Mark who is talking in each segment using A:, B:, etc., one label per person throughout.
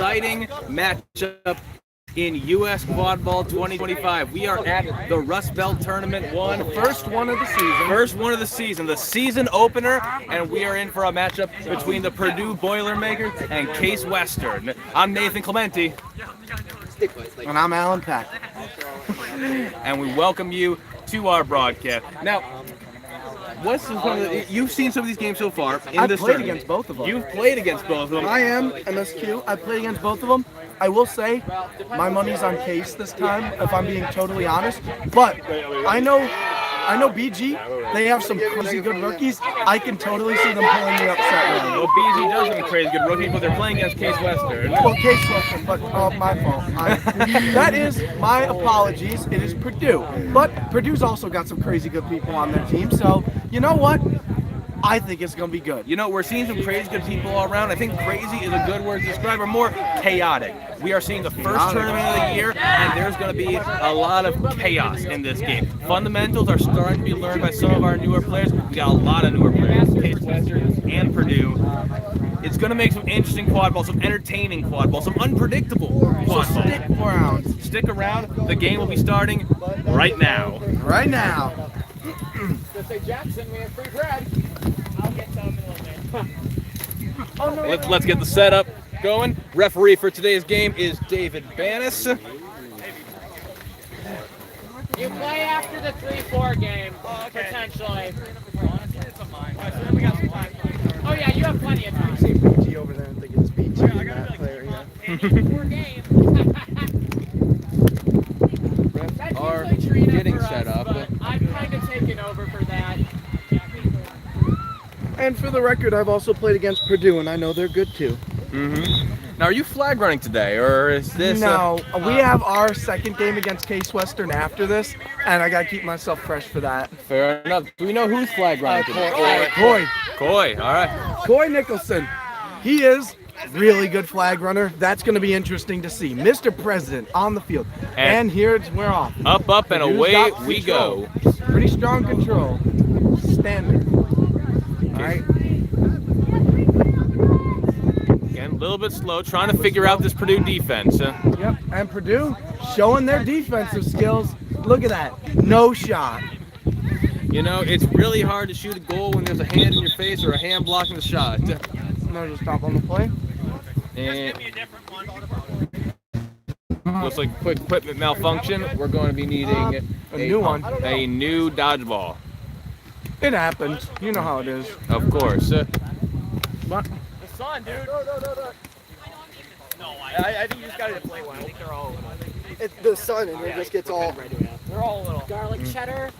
A: exciting matchup in U.S. Quadball 2025. We are at the Rust Belt Tournament 1.
B: First one of the season.
A: First one of the season, the season opener, and we are in for a matchup between the Purdue Boilermakers and Case Western. I'm Nathan Clementi.
B: And I'm Alan Pack.
A: And we welcome you to our broadcast. Now, you've seen some of these games so far in
B: I've
A: this
B: played
A: tournament.
B: against both of them.
A: You've played against both of them.
B: I am MSQ. I played against both of them. I will say my money's on Case this time, if I'm being totally honest. But I know BG, they have some crazy good rookies. I can totally see them pulling the upset line.
A: Well, BG does have a crazy good rookie, but they're playing against Case Western.
B: Well, Case Western, but my fault. That is my apologies. It is Purdue. But Purdue's also got some crazy good people on their team. So, you know what? I think it's going to be good.
A: You know, we're seeing some crazy good people all around. I think crazy is a good word to describe, or more chaotic. We are seeing the first tournament of the year, and there's going to be a lot of chaos in this game. Fundamentals are starting to be learned by some of our newer players. We got a lot of newer players, Case Western and Purdue. It's going to make some interesting quad ball, some entertaining quad ball, some unpredictable quad ball.
B: Stick around.
A: Stick around. The game will be starting right now.
B: Right now.
C: Just say, Jackson, we have free bread. I'll get some in a little bit.
A: Let's get the setup going. Referee for today's game is David Banis.
C: You play after the 3-4 game, potentially. Oh yeah, you have plenty of time.
B: See BG over there and think it's BG and that player, yeah.
C: 4 games.
A: Are
C: That's usually Trina
A: getting
C: for
A: set
C: us,
A: up.
C: but I've kind of taken over for that.
B: And for the record, I've also played against Purdue, and I know they're good too.
A: Now, are you flag running today, or is this?
B: No, we have our second game against Case Western after this, and I gotta keep myself fresh for that.
A: Fair enough. Do we know who's flag running today?
B: Coy
A: All right.
B: Coy Nicholson. He is really good flag runner. That's gonna be interesting to see. Mr. President on the field, and we're off.
A: Up, and
B: Purdue's
A: away
B: got
A: we
B: control.
A: go.
B: Pretty strong control. Standard. All right.
A: Again, a little bit slow, trying to figure out this Purdue defense.
B: Yep, and Purdue showing their defensive skills. Look at that, no shot.
A: You know, it's really hard to shoot a goal when there's a hand in your face or a hand blocking the shot.
B: No, just stop on the play.
A: And looks like quick equipment malfunction. We're going to be needing
B: A new one.
A: A new dodgeball,
B: It happens. You know how it is.
A: of course.
B: But
C: The sun, dude. No, I think you just got to play well. I think they're all a little.
D: It's the sun, and it just gets all.
C: They're all a little. Garlic cheddar,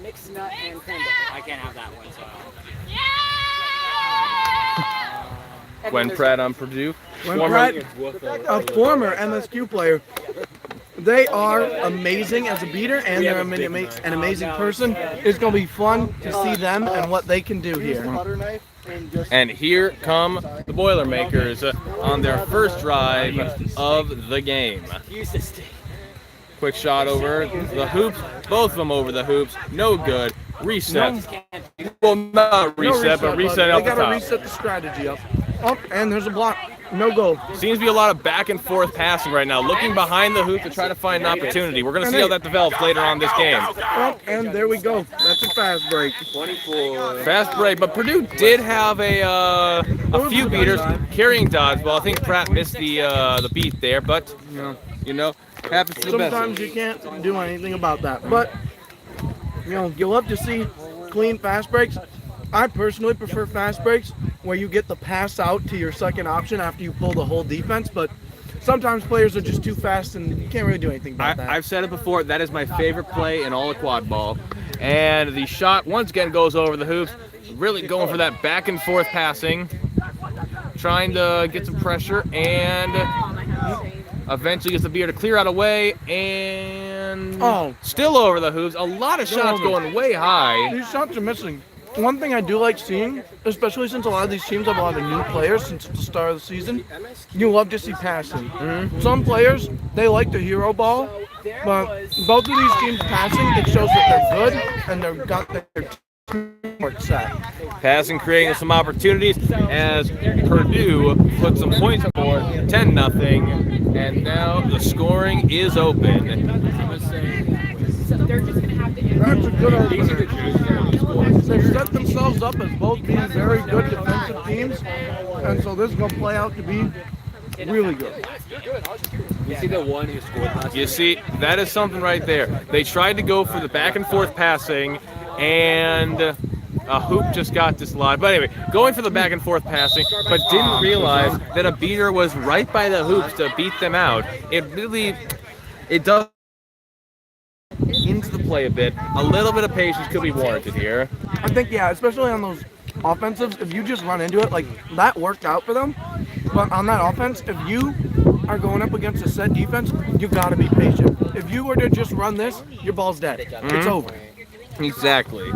C: mixed nut, and cranberry. I can't have that one, so.
A: Gwen Pratt on Purdue.
B: Gwen Pratt, a former MSQ player. They are amazing as a beater, and they're an amazing person. It's going to be fun to see them and what they can do here.
D: Butter knife and just.
A: And here come the Boilermakers on their first drive of the game.
C: Use this thing.
A: Quick shot over the hoops. Both of them over the hoops. No good. Reset. Well, not reset, but reset up the
B: They got to
A: top.
B: reset the strategy up. Oh, and there's a block. No goal.
A: Seems to be a lot of back and forth passing right now, looking behind the hoop to try to find an opportunity. We're going to see how that develops later on this game.
B: Oh, and there we go. That's a fast break.
A: Fast break, but Purdue did have a few beaters carrying dodgeball. I think Pratt missed the beat there, but you know, happens to the best.
B: Sometimes you can't do anything about that. But, you love to see clean fast breaks. I personally prefer fast breaks where you get the pass out to your second option after you pull the whole defense, but sometimes players are just too fast and you can't really do anything about that.
A: I've said it before, that is my favorite play in all of quad ball. And the shot once again goes over the hoops, really going for that back and forth passing, trying to get some pressure, and eventually gets the beer to clear out away, and still over the hoops. A lot of shots going way high.
B: These shots are missing. One thing I do like seeing, especially since a lot of these teams have a lot of new players since the start of the season, you love to see passing. Some players, they like the hero ball, but both of these teams passing, it shows that they're good and they've got their set.
A: Passing, creating some opportunities as Purdue put some points on board, 10-0, and now the scoring is open.
B: That's a good opener. They've set themselves up as both being very good defensive teams, and so this is going to play out to be really good.
C: You see the one who scored last
A: You see, that is something right there. They tried to go for the back and forth passing, and a hoop just got dislodged. But anyway, going for the back and forth passing, but didn't realize that a beater was right by the hoops to beat them out. It does into the play a bit. A little bit of patience could be warranted here.
B: I think, yeah, especially on those offensives, if you just run into it, like that worked out for them. But on that offense, if you are going up against a set defense, you got to be patient. If you were to just run this, your ball's dead. It's over.
A: Exactly.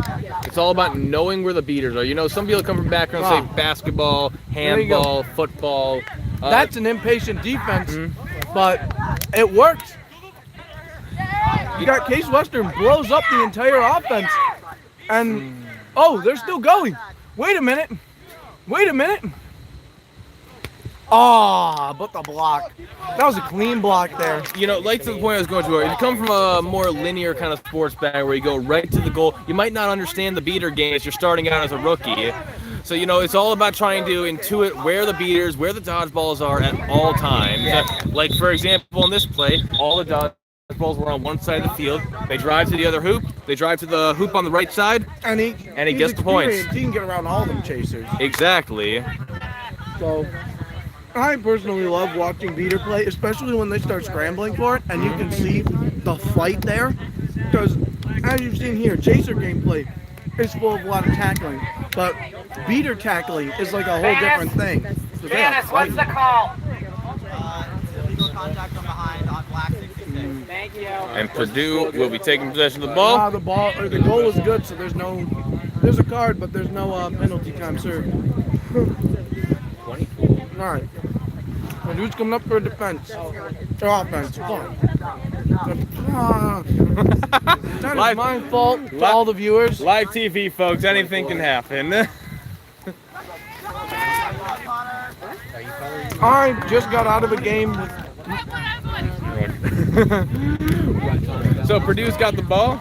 A: It's all about knowing where the beaters are. You know, some people come from backgrounds say basketball, handball, football.
B: That's an impatient defense, but it works. You got Case Western blows up the entire offense, and oh, they're still going. Wait a minute. Ah, but the block. That was a clean block there.
A: You know, like to the point I was going to, if you come from a more linear kind of sports bag where you go right to the goal, you might not understand the beater game as you're starting out as a rookie. So, you know, it's all about trying to intuit where the beaters, where the dodgeballs are at all times. Like, for example, in this play, all the dodgeballs were on one side of the field. They drive to the other hoop. They drive to the hoop on the right side.
B: And he
A: gets the points.
B: He can get around all them chasers.
A: Exactly.
B: So I personally love watching beater play, especially when they start scrambling for it, and you can see the fight there. Because as you've seen here, chaser gameplay is full of a lot of tackling, but beater tackling is like a whole different thing. So
C: Janice, what's the call?
E: Illegal contact from behind on black 66.
C: Thank you.
A: And Purdue will be taking possession of the ball.
B: The goal is good, so there's a card, but there's no penalty time served.
A: 24.
B: All right. Purdue's coming up for defense. Or offense. That is my fault to all the viewers.
A: Live TV, folks. Anything can happen.
B: I just got out of a game with
A: So Purdue's got the ball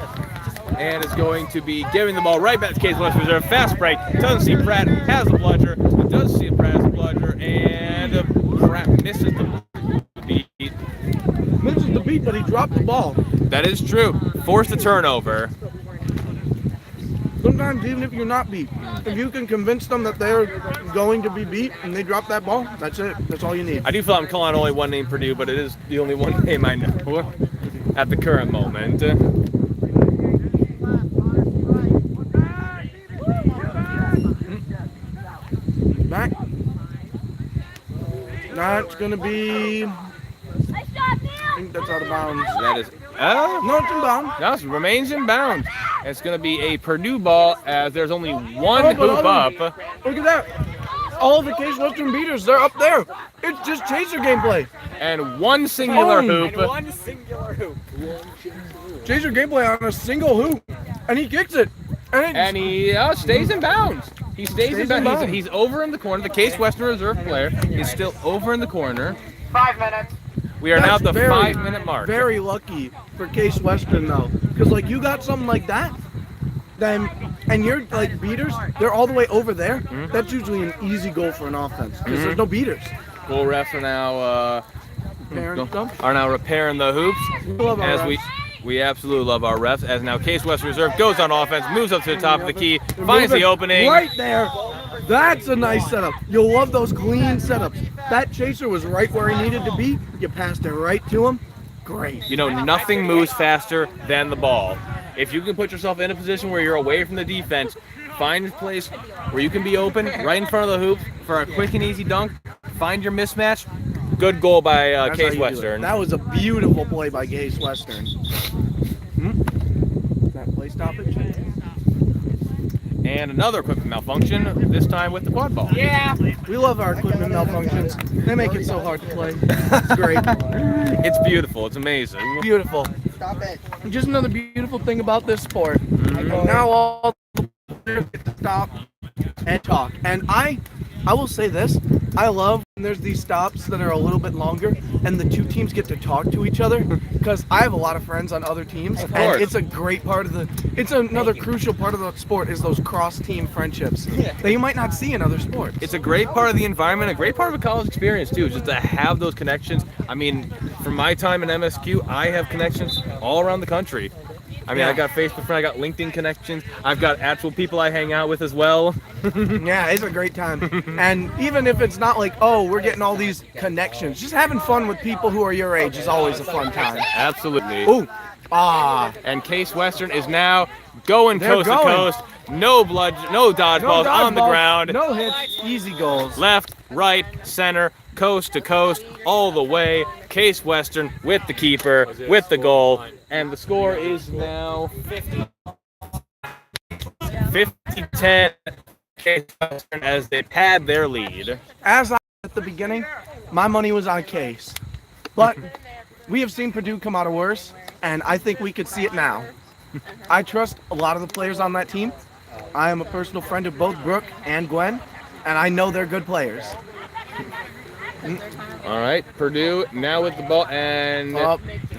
A: and is going to be giving the ball right back to Case West Reserve. Fast break. Doesn't see Pratt. Has the bludger. Does see Pratt has the bludger. And Pratt misses the beat.
B: misses the beat, but he dropped the ball.
A: That is true. Forced a turnover.
B: Sometimes even if you're not beat, if you can convince them that they're going to be beat and they drop that ball, that's it. That's all you need.
A: I do feel I'm calling only one name Purdue, but it is the only one name I know at the current moment.
B: Back. That's going to be... I think that's out of bounds.
A: That is...
B: No, it's in bounds.
A: No, it remains in bounds. It's going to be a Purdue ball as there's only one hoop up.
B: Look at that. All the Case Western beaters, they're up there. It's just chaser gameplay.
A: And one singular hoop.
C: And one singular hoop.
B: Chaser gameplay on a single hoop. And he kicks it.
A: And he stays in bounds. He stays in bounds. He's over in the corner. The Case Western Reserve player is still over in the corner.
C: 5 minutes.
A: We are now at the
B: Very,
A: 5-minute mark.
B: Very lucky for Case Western though, because like you got something like that, then and you're like beaters, they're all the way over there. That's usually an easy goal for an offense because there's no beaters.
A: Goal refs are now repairing the hoops.
B: Love our
A: As
B: refs.
A: we absolutely love our refs. As now Case West Reserve goes on offense, moves up to the top of the key, finds the opening.
B: Right there. That's a nice setup. You'll love those clean setups. That chaser was right where he needed to be. You passed it right to him. Great.
A: You know, nothing moves faster than the ball. If you can put yourself in a position where you're away from the defense, find a place where you can be open right in front of the hoop for a quick and easy dunk, find your mismatch. Good goal by
B: That's how
A: Case
B: you do it.
A: Western.
B: That was a beautiful play by Case Western. That play stoppage?
A: And another equipment malfunction, this time with the quad ball.
C: Yeah.
B: We love our equipment malfunctions. They make it so hard to play. It's great.
A: It's beautiful. It's amazing.
B: Beautiful.
D: Stop it.
B: Just another beautiful thing about this sport. Now all the players get to stop and talk. And I will say this, I love when there's these stops that are a little bit longer and the two teams get to talk to each other, because I have a lot of friends on other teams, and it's a great part of it's another crucial part of the sport is those cross-team friendships that you might not see in other sports.
A: It's a great part of the environment, a great part of a college experience too, just to have those connections. I mean, from my time in MSQ, I have connections all around the country. I mean, I got Facebook friends, I got LinkedIn connections, I've got actual people I hang out with as well.
B: Yeah, it's a great time. And even if it's not like, oh, we're getting all these connections, just having fun with people who are your age is always a fun time.
A: Absolutely.
B: Ooh,
A: And Case Western is now going
B: They're
A: coast to
B: going.
A: coast. No dodgeballs on the ground.
B: No hits, easy goals.
A: Left, right, center, coast to coast, all the way. Case Western with the keeper, with the goal. And the score is now 50-10 Case Western as they pad their lead.
B: As I said at the beginning, my money was on Case. But we have seen Purdue come out of worse, and I think we could see it now. I trust a lot of the players on that team. I am a personal friend of both Brooke and Gwen, and I know they're good players.
A: All right, Purdue now with the ball, and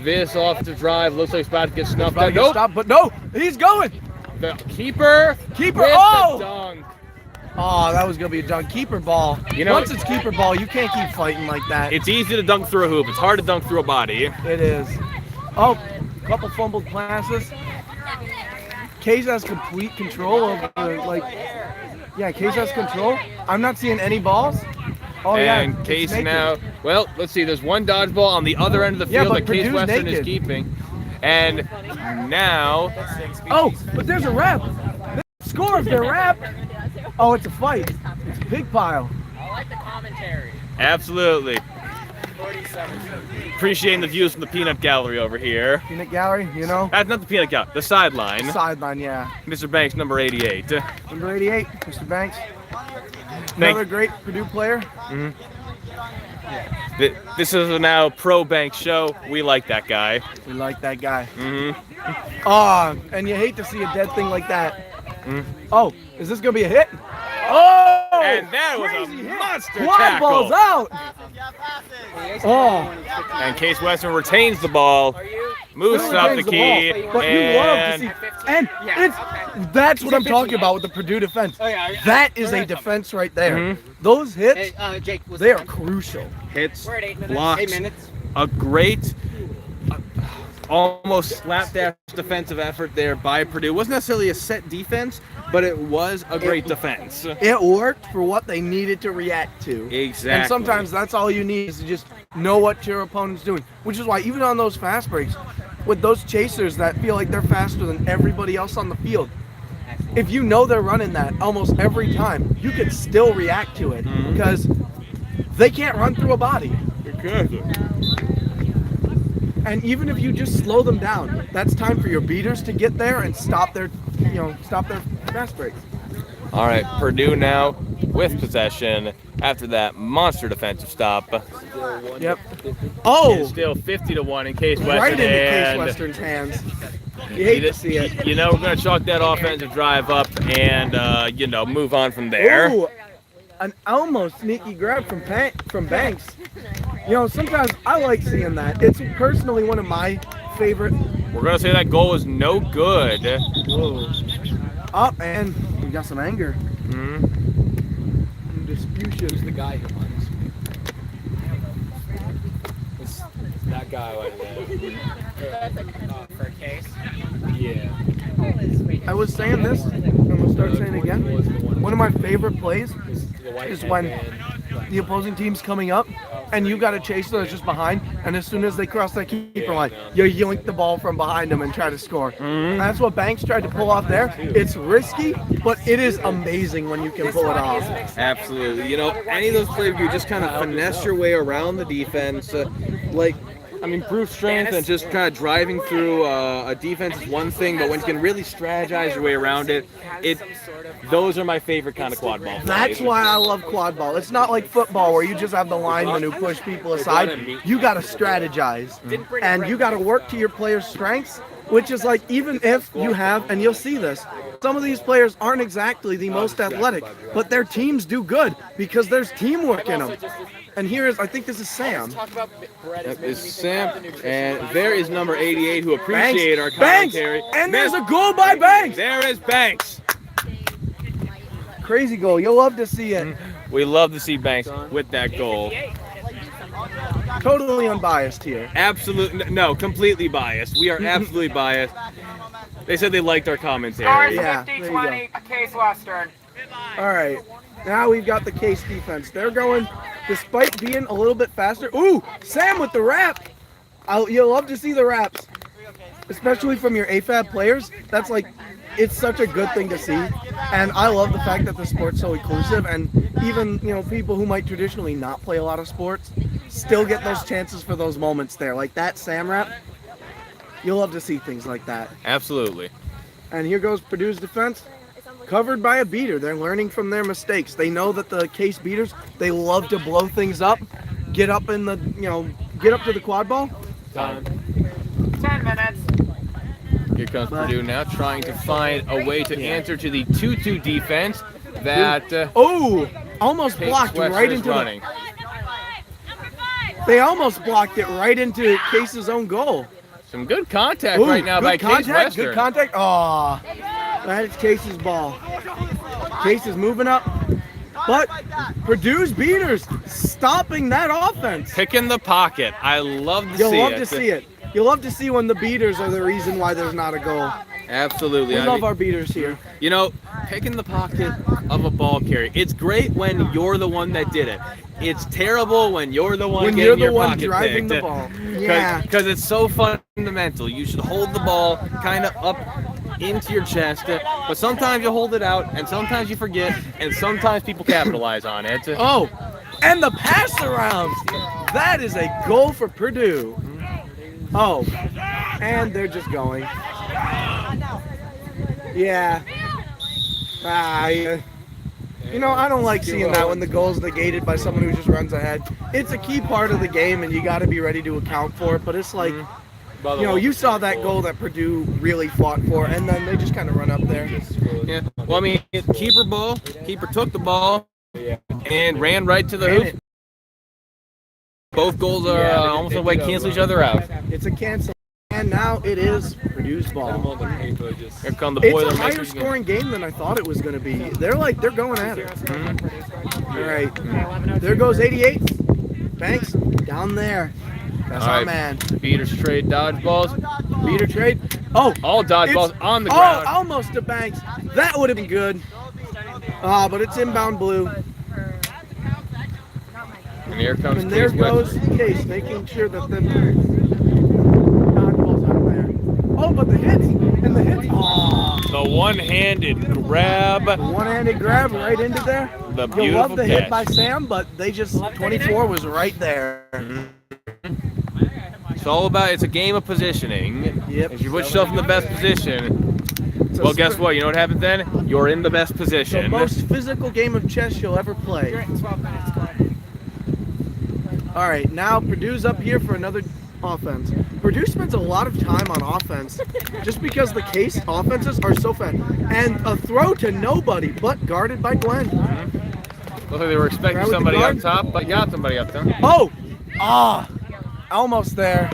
A: this offensive drive looks like it's about to get snuffed out. Nope.
B: Stop, but no, he's going.
A: The keeper with
B: Oh!
A: the dunk.
B: Oh, that was going to be a dunk. Keeper ball.
A: You know,
B: once it's keeper ball, you can't keep fighting like that.
A: It's easy to dunk through a hoop. It's hard to dunk through a body.
B: It is. Oh, couple fumbled passes. Case has complete control of Case has control. I'm not seeing any balls. Oh,
A: and
B: yeah,
A: Case now, well, let's see, there's one dodgeball on the other end of the field
B: but
A: that Case
B: Purdue's
A: Western is
B: naked.
A: keeping. And now,
B: oh, but there's a wrap. Score if they're wrap. Oh, it's a fight. It's a pig pile.
C: I like the commentary.
A: absolutely.
C: 47.
A: Appreciating the views from the peanut gallery over here.
B: Peanut gallery, you know.
A: That's not the peanut gallery, the sideline.
B: Sideline, yeah.
A: Mr. Banks, number 88.
B: Number 88, Mr. Banks. Another great Purdue player.
A: This is a now pro Banks show. We like that guy.
B: We like that guy.
A: Mm-hmm.
B: Oh, and you hate to see a dead thing like that. Oh, is this going to be a hit? Oh!
A: And that was a
B: Crazy hit.
A: monster
B: Quadball's
A: tackle.
B: out. Oh,
A: And Case Western retains the ball, moves up the
B: retains the
A: key,
B: ball. But you love to see, and that's what I'm talking about with the Purdue defense. That is a defense right there. Those hits,
E: Jake,
B: they are crucial.
A: hits,
C: We're at 8 minutes.
A: blocks,
E: 8 minutes.
A: a great, almost slapdash defensive effort there by Purdue. It wasn't necessarily a set defense, but it was a great defense.
B: It worked for what they needed to react to.
A: Exactly.
B: And sometimes that's all you need is to just know what your opponent's doing. Which is why even on those fast breaks, with those chasers that feel like they're faster than everybody else on the field, if you know they're running that almost every time, you can still react to it because they can't run through a body. And even if you just slow them down, that's time for your beaters to get there and stop their fast breaks.
A: All right, Purdue now with possession after that monster defensive stop.
B: Yep. Oh,
A: It's still 50-1 in Case Western.
B: right into Case
A: and
B: Western's hands. You hate to see it.
A: You know, we're going to chalk that offensive drive up and, move on from there.
B: Ooh, an almost sneaky grab from Banks. You know, sometimes I like seeing that. It's personally one of my favorite.
A: We're going to say that goal is no good.
B: Whoa. Up, and we got some anger. Disputation.
C: The guy who runs. It's that guy right there. For a case? Yeah.
B: I was saying this, I'm going to start saying it again. One of my favorite plays is when the opposing team's coming up and you got a chaser that's just behind, and as soon as they cross that keeper line, you yoink the ball from behind them and try to score. That's what Banks tried to pull off there. It's risky, but it is amazing when you can pull it off.
A: Absolutely. You know, any of those plays where you just kind of finesse your way around the defense, brute strength and just kind of driving through a defense is one thing, but when you can really strategize your way around it, those are my favorite kind of quad ball plays.
B: That's why I love quad ball. It's not like football where you just have the linemen who push people aside. You got to strategize, and you got to work to your players' strengths, which is like even if you have, and you'll see this, some of these players aren't exactly the most athletic, but their teams do good because there's teamwork in them. And I think this is Sam.
A: This is Sam, and there is number 88 who appreciate our commentary.
B: Banks! And there's a goal by Banks!
A: There is Banks.
B: Crazy goal. You'll love to see it.
A: We love to see Banks with that goal.
B: Totally unbiased here.
A: Absolutely, no, completely biased. We are absolutely biased. They said they liked our commentary.
C: Scores
B: Yeah, there you
C: 50-20, Case Western.
B: All right. Now we've got the Case defense. They're going, despite being a little bit faster. Ooh, Sam with the wrap. You'll love to see the wraps, especially from your AFAB players. That's like, it's such a good thing to see. And I love the fact that the sport's so inclusive, and even, people who might traditionally not play a lot of sports still get those chances for those moments there. Like that Sam wrap. You'll love to see things like that.
A: Absolutely.
B: And here goes Purdue's defense. Covered by a beater. They're learning from their mistakes. They know that the Case beaters, they love to blow things up, get up in the, get up to the quad ball.
C: 10 minutes.
A: Here comes Purdue now trying to find a way to answer to the 2-2 defense that
B: Almost blocked
A: Western
B: right
A: is
B: into
A: running.
B: They almost blocked it right into Case's own goal.
A: Some good contact right now by Case Western.
B: Good contact. Oh, that is Case's ball. Case is moving up. But Purdue's beaters stopping that offense.
A: Picking the pocket. I love to see it.
B: You'll love to see it. You'll love to see when the beaters are the reason why there's not a goal.
A: Absolutely.
B: We love our beaters here.
A: Picking the pocket of a ball carrier. It's great when you're the one that did it. It's terrible when you're the one getting your pocket
B: driving
A: picked.
B: the ball. Yeah.
A: Because it's so fundamental. You should hold the ball kind of up into your chest, but sometimes you hold it out, and sometimes you forget, and sometimes people capitalize on it.
B: Oh, and the pass around. That is a goal for Purdue. Oh, and they're just going. Yeah. I don't like seeing that when the goal's negated by someone who just runs ahead. It's a key part of the game, and you got to be ready to account for it. But it's like, you saw that goal that Purdue really fought for, and then they just kind of run up there.
A: Yeah. Well, I mean, keeper took the ball and ran right to the hoop. Both goals are almost a way to cancel each other out.
B: It's a cancel. And now it is Purdue's ball.
A: Here come the
B: It's a
A: Boilermakers
B: higher
A: again.
B: scoring game than I thought it was going to be. They're going at it. All right. There goes 88. Banks down there. That's our man.
A: Beaters trade dodgeballs.
B: Beater trade. Oh.
A: All dodgeballs on the ground.
B: Oh, almost to Banks. That would have been good. But it's inbound blue.
A: And here comes
B: And there
A: Case
B: goes
A: Western.
B: Case, making sure that the dodgeball's out there. Oh, but the hits. And the hits. Oh.
A: The one-handed grab.
B: One-handed grab right into there.
A: The
B: You'll
A: beautiful
B: love the
A: catch.
B: hit by Sam, but they just 24 was right there.
A: It's all about, it's a game of positioning.
B: Yep.
A: If you put yourself in the best position, well, guess what? You know what happens then? You're in the best
B: The
A: position.
B: most physical game of chess you'll ever play. All right, now Purdue's up here for another offense. Purdue spends a lot of time on offense just because the Case offenses are so fast. And a throw to nobody, but guarded by Glenn.
A: Looks like they were expecting
B: Grab with the
A: somebody up
B: guard.
A: top, but got somebody up there.
B: Oh! Almost there.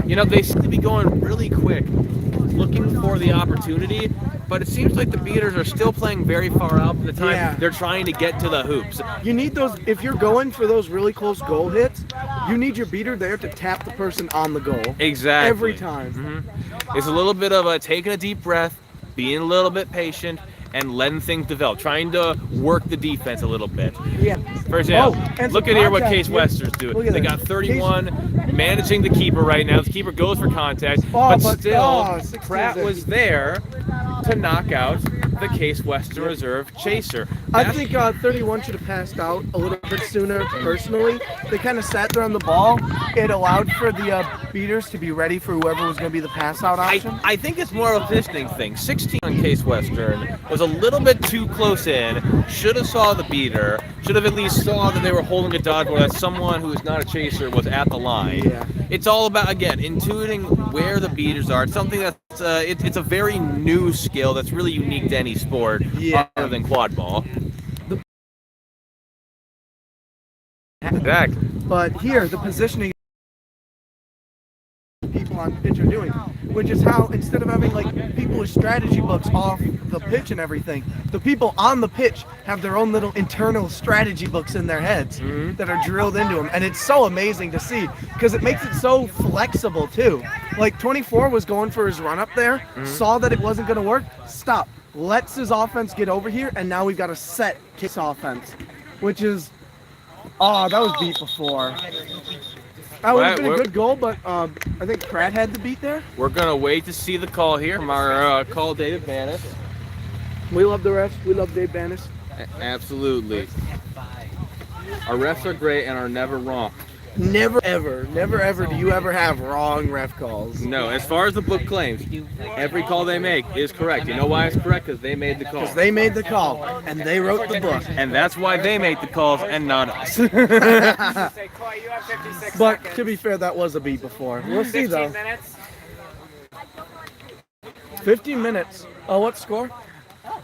A: They seem to be going really quick, looking for the opportunity, but it seems like the beaters are still playing very far out from the time
B: Yeah.
A: they're trying to get to the hoops.
B: You need those, if you're going for those really close goal hits, you need your beater there to tap the person on the goal.
A: Exactly.
B: Every time.
A: It's a little bit of taking a deep breath, being a little bit patient, and letting things develop, trying to work the defense a little bit.
B: Yeah.
A: For example,
B: and
A: look
B: some
A: at here what
B: contact.
A: Case Western's doing.
B: Look at
A: They
B: that.
A: got 31, managing the keeper right now. The keeper goes for contact, but still,
B: 16
A: Pratt was there to knock out the Case Western Reserve chaser.
B: I think 31 should have passed out a little bit sooner, personally. They kind of sat there on the ball. It allowed for the beaters to be ready for whoever was going to be the pass-out option.
A: I think it's more of a positioning thing. 16 on Case Western was a little bit too close in. Should have saw the beater. Should have at least saw that they were holding a dodgeball, that someone who is not a chaser was at the line.
B: Yeah.
A: It's all about, again, intuiting where the beaters are. It's something that's It's a very new skill that's really unique to any sport other than quad ball. Exactly.
B: But here, the positioning people on pitch are doing, which is how instead of having like people with strategy books off the pitch and everything, the people on the pitch have their own little internal strategy books in their heads that are drilled into them, and it's so amazing to see because it makes it so flexible too. Like 24 was going for his run up there, saw that it wasn't going to work, stop, lets his offense get over here, and now we've got a set Case offense, which is that was beat before. That would have been a good goal, but I think Pratt had the beat there.
A: We're going to wait to see the call here from our call, David Banis.
B: We love the refs. We love Dave Banis.
A: Absolutely. Our refs are great and are never wrong.
B: Never ever do you ever have wrong ref calls.
A: No, as far as the book claims, every call they make is correct. You know why it's correct? Because they made the call.
B: Because they made the call, and they wrote the book.
A: And that's why they make the calls and not us.
B: But to be fair, that was a beat before. We'll see, though.
C: 15 minutes.
B: 15 minutes. Oh, what score?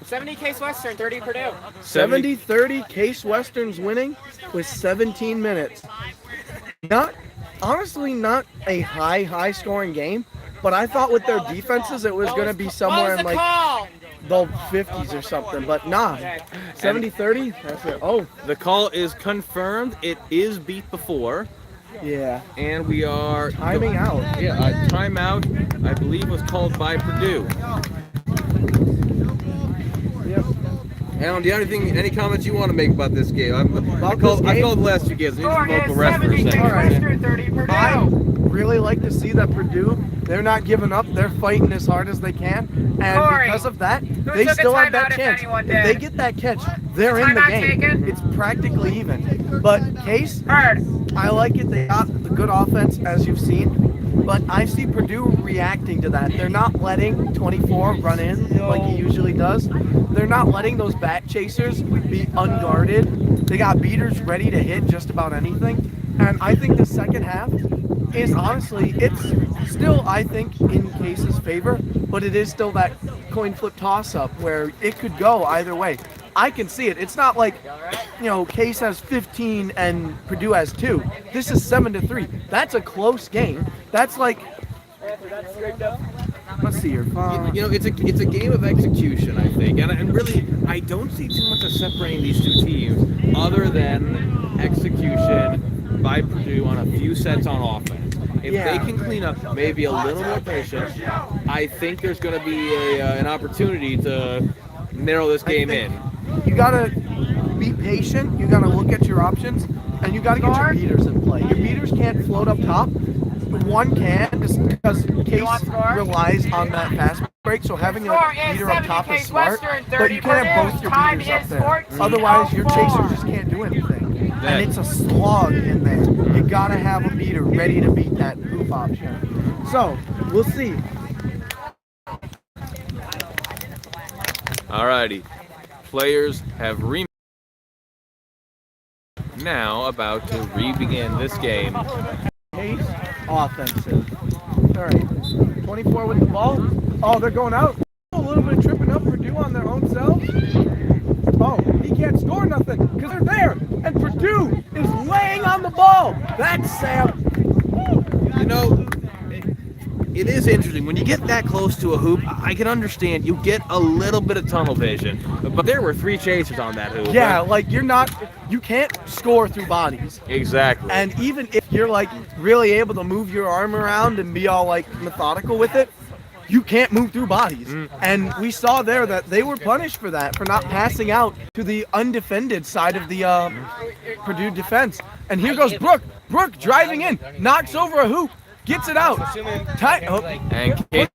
C: 70 Case Western, 30 Purdue.
B: 70-30, Case Western's winning with 17 minutes. Honestly, not a high scoring game, but I thought with their defenses it was going to be somewhere in like the 50s or something, but nah. 70-30, that's it. Oh,
A: the call is confirmed. It is beat before.
B: yeah.
A: And we are
B: Timing out.
A: Yeah, a timeout, I believe, was called by Purdue.
B: Yep.
A: Alan, do you have any comments you want to make about this game? I called the last two games.
C: Score
A: Local
C: is
A: refs for a
C: 70 Case
A: second.
C: Western, 30 Purdue.
B: I really like to see that Purdue, they're not giving up. They're fighting as hard as they can. And
C: Corey,
B: because of that, they
C: took a
B: still have that
C: timeout if
B: chance.
C: anyone
B: If they
C: did?
B: get that catch, they're in the
C: Timeout
B: game.
C: taken?
B: It's practically even. But Case,
C: Heard.
B: I like it. They got the good offense, as you've seen. But I see Purdue reacting to that. They're not letting 24 run in like he usually does. They're not letting those back chasers be unguarded. They got beaters ready to hit just about anything. And I think the second half is honestly, it's still, I think, in Case's favor, but it is still that coin flip toss-up where it could go either way. I can see it. It's not like, Case has 15 and Purdue has 2. This is 7-3. That's a close game. That's like, let's see here.
A: It's a game of execution, I think, and really, I don't see too much of separating these two teams other than execution by Purdue on a few sets on offense. If they can clean up maybe a little more patience, I think there's going to be an opportunity to narrow this game in.
B: You gotta be patient. You gotta look at your options, and you gotta get your beaters in play. Your beaters can't float up top. One can, just because Case relies on that fast break. So having a beater up top is smart, but you can't have both your beaters up there. Otherwise, your chaser just can't do anything. And it's a slog in there. You gotta have a beater ready to beat that hoop option. So we'll see.
A: Alrighty. Players have now about to re-begin this game.
B: Case offensive. All right, 24 with the ball. Oh, they're going out. A little bit tripping up Purdue on their own selves. Oh, he can't score nothing because they're there. And Purdue is laying on the ball. That's Sam.
A: It is interesting. When you get that close to a hoop, I can understand you get a little bit of tunnel vision. But there were 3 chasers on that hoop.
B: Yeah, like you can't score through bodies.
A: Exactly.
B: And even if you're like really able to move your arm around and be all like methodical with it, you can't move through bodies. And we saw there that they were punished for that, for not passing out to the undefended side of the Purdue defense. And here goes Brooke. Brooke driving in, knocks over a hoop. Gets it out.
A: And Case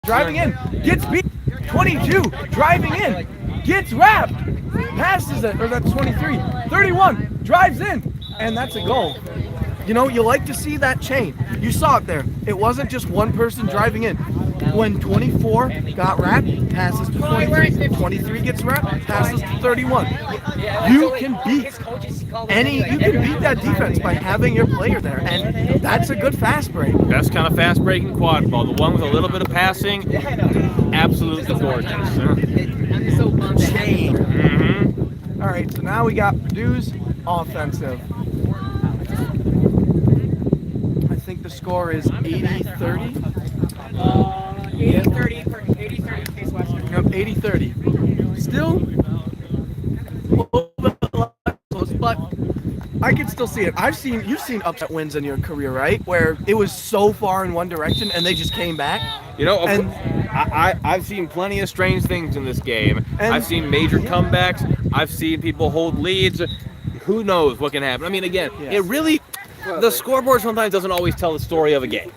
B: Driving in. Gets beat. 22. Driving in. Gets wrapped. Passes it. Or that's 23. 31. Drives in. And that's a goal. You like to see that chain. You saw it there. It wasn't just one person driving in. When 24 got wrapped, passes to 23. 23 gets wrapped, passes to 31. You can beat you can beat that defense by having your player there, and that's a good fast break.
A: Best kind of fast breaking quad ball. The one with a little bit of passing, absolutely gorgeous.
B: All right, so now we got Purdue's offensive. I think the score is 80-30.
C: 80-30 Case Western.
B: Yep, 80-30. Still a little bit close, but I can still see it. You've seen upset wins in your career, right? Where it was so far in one direction and they just came back.
A: You know,
B: And-
A: I've seen plenty of strange things in this game.
B: And-
A: I've seen major comebacks. I've seen people hold leads. Who knows what can happen? I mean, again, it really, the scoreboard sometimes doesn't always tell the story of a game.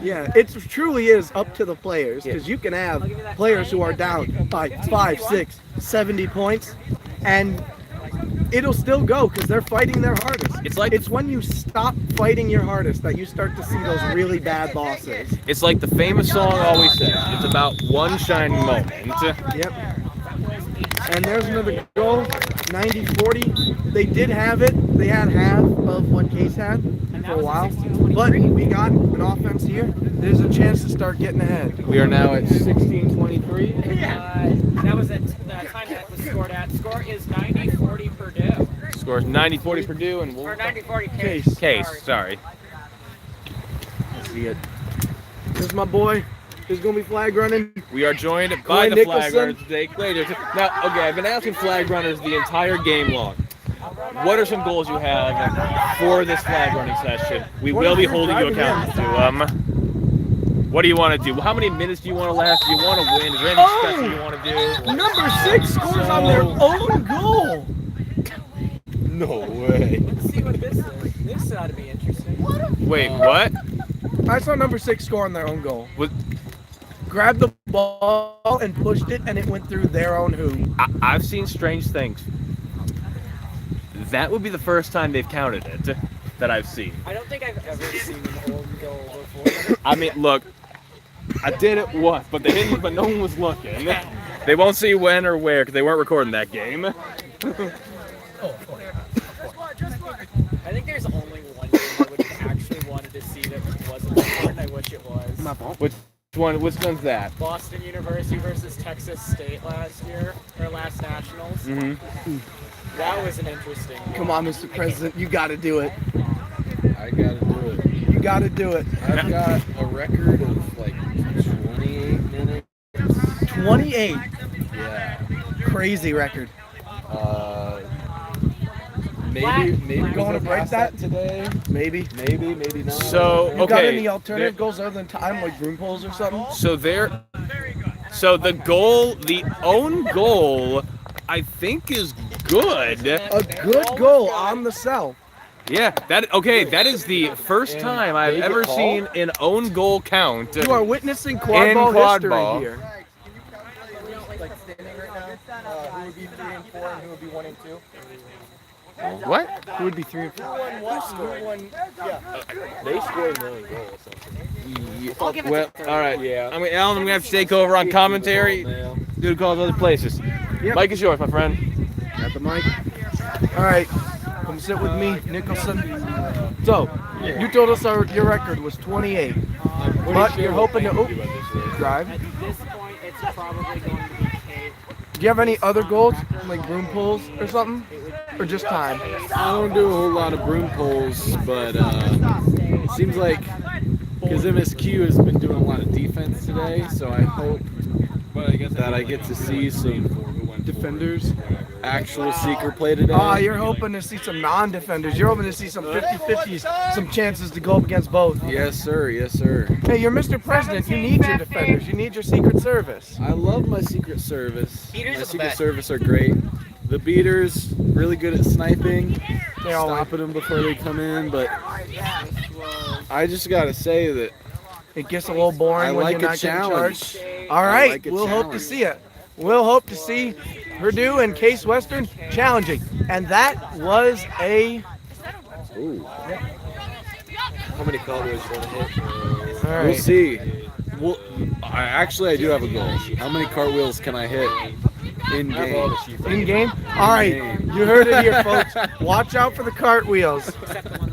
B: Yeah, it truly is up to the players, because you can have players who are down by 5, 6, 70 points, and it'll still go because they're fighting their hardest. It's when you stop fighting your hardest that you start to see those really bad losses.
A: It's like the famous song always says, it's about one shining moment.
B: Yep. And there's another goal, 90-40. They did have it. They had half of what Case had for a while. But we got an offense here. There's a chance to start getting ahead.
A: We are now at 16-23.
C: That was the time that was scored at. Score is 90-40 Purdue.
A: Scores 90-40 Purdue and
C: Or
A: we'll
C: 90-40
B: Case.
A: Case, sorry.
B: See it. Here's my boy. There's going to be flag running.
A: We are joined by
B: Clay
A: the
B: Nicholson.
A: flag runners today. Clay Nicholson. Now, okay, I've been asking flag runners the entire game long. What are some goals you have for this flag running session? We will be holding you accountable to What do you want to do? How many minutes do you want to last? Do you want to win? Is there anything special you want to do?
B: Number 6 scores on their own goal.
A: No way.
C: Let's see what this is. This ought to be interesting.
A: Wait, what?
B: I saw number 6 score on their own goal.
A: What?
B: Grabbed the ball and pushed it, and it went through their own hoop.
A: I've seen strange things. That would be the first time they've counted it that I've seen.
C: I don't think I've ever seen an old goal before.
A: I mean, look, I did it once, but they didn't. But no one was looking. They won't see when or where because they weren't recording that game.
C: I think there's only one game I would have actually wanted to see that wasn't recorded. I wish it was.
B: My fault.
A: Which one's that?
C: Boston University versus Texas State last year, or last Nationals.
A: Mm-hmm.
C: That was an interesting one.
B: Come on, Mr. President, you got to do it.
F: I gotta do it.
B: You got to do it.
F: I've got a record of like 28 minutes.
B: 28.
F: Yeah.
B: Crazy record.
F: Maybe
B: Going to break that
F: today.
B: Maybe.
F: Maybe not.
A: So
B: You got any
A: okay.
B: alternative goals other than time, like broom poles or something?
A: So the own goal, I think is good.
B: A good goal on the cell.
A: Yeah, that is the first time I've ever seen an own goal count.
B: You are witnessing
A: In
B: quadball history
A: quadball.
B: here.
D: Like standing right now, who would be 3 and 4 and who would be 1 and 2?
A: What?
B: Who would be 3 and 4?
D: Who won? Yeah.
F: They scored an own goal or something.
A: Well, all right.
F: Yeah.
A: I mean, Alan, I'm gonna have to take over on commentary.
F: Yeah.
A: Dude calls other places.
B: Yep.
A: Mike is yours, my friend.
B: Got the mic. All right, come sit with me, Nicholson. So, you told us your record was 28, but you're hoping to drive.
C: At this point, it's probably going to be Kate.
B: Do you have any other goals, like broom pulls or something, or just time?
F: I don't do a whole lot of broom pulls, but it seems like because MSQ has been doing a lot of defense today, so I hope that I get to see some defenders actual seeker play today.
B: Ah, you're hoping to see some non-defenders. You're hoping to see some 50-50s, some chances to go up against both.
F: Yes, sir. Yes, sir.
B: Hey, you're Mr. President. You need your defenders. You need your Secret Service.
F: I love my Secret Service.
C: Beaters
F: My
C: are the
F: Secret
C: best.
F: Service are great. The beaters, really good at sniping,
B: They always-
F: stopping them before they come in, but I just gotta say that
B: It gets a little boring
F: I
B: when
F: like
B: you're
F: a
B: not getting
F: challenge.
B: charged. All right,
F: like a
B: we'll hope to
F: challenge.
B: see it. We'll hope to see Purdue and Case Western challenging. And that was a...
F: Ooh. How many cartwheels you want to hit?
B: All right.
F: We'll see. I do have a goal. How many cartwheels can I hit in game?
B: In game, All right, you heard it here, folks. Watch out for the cartwheels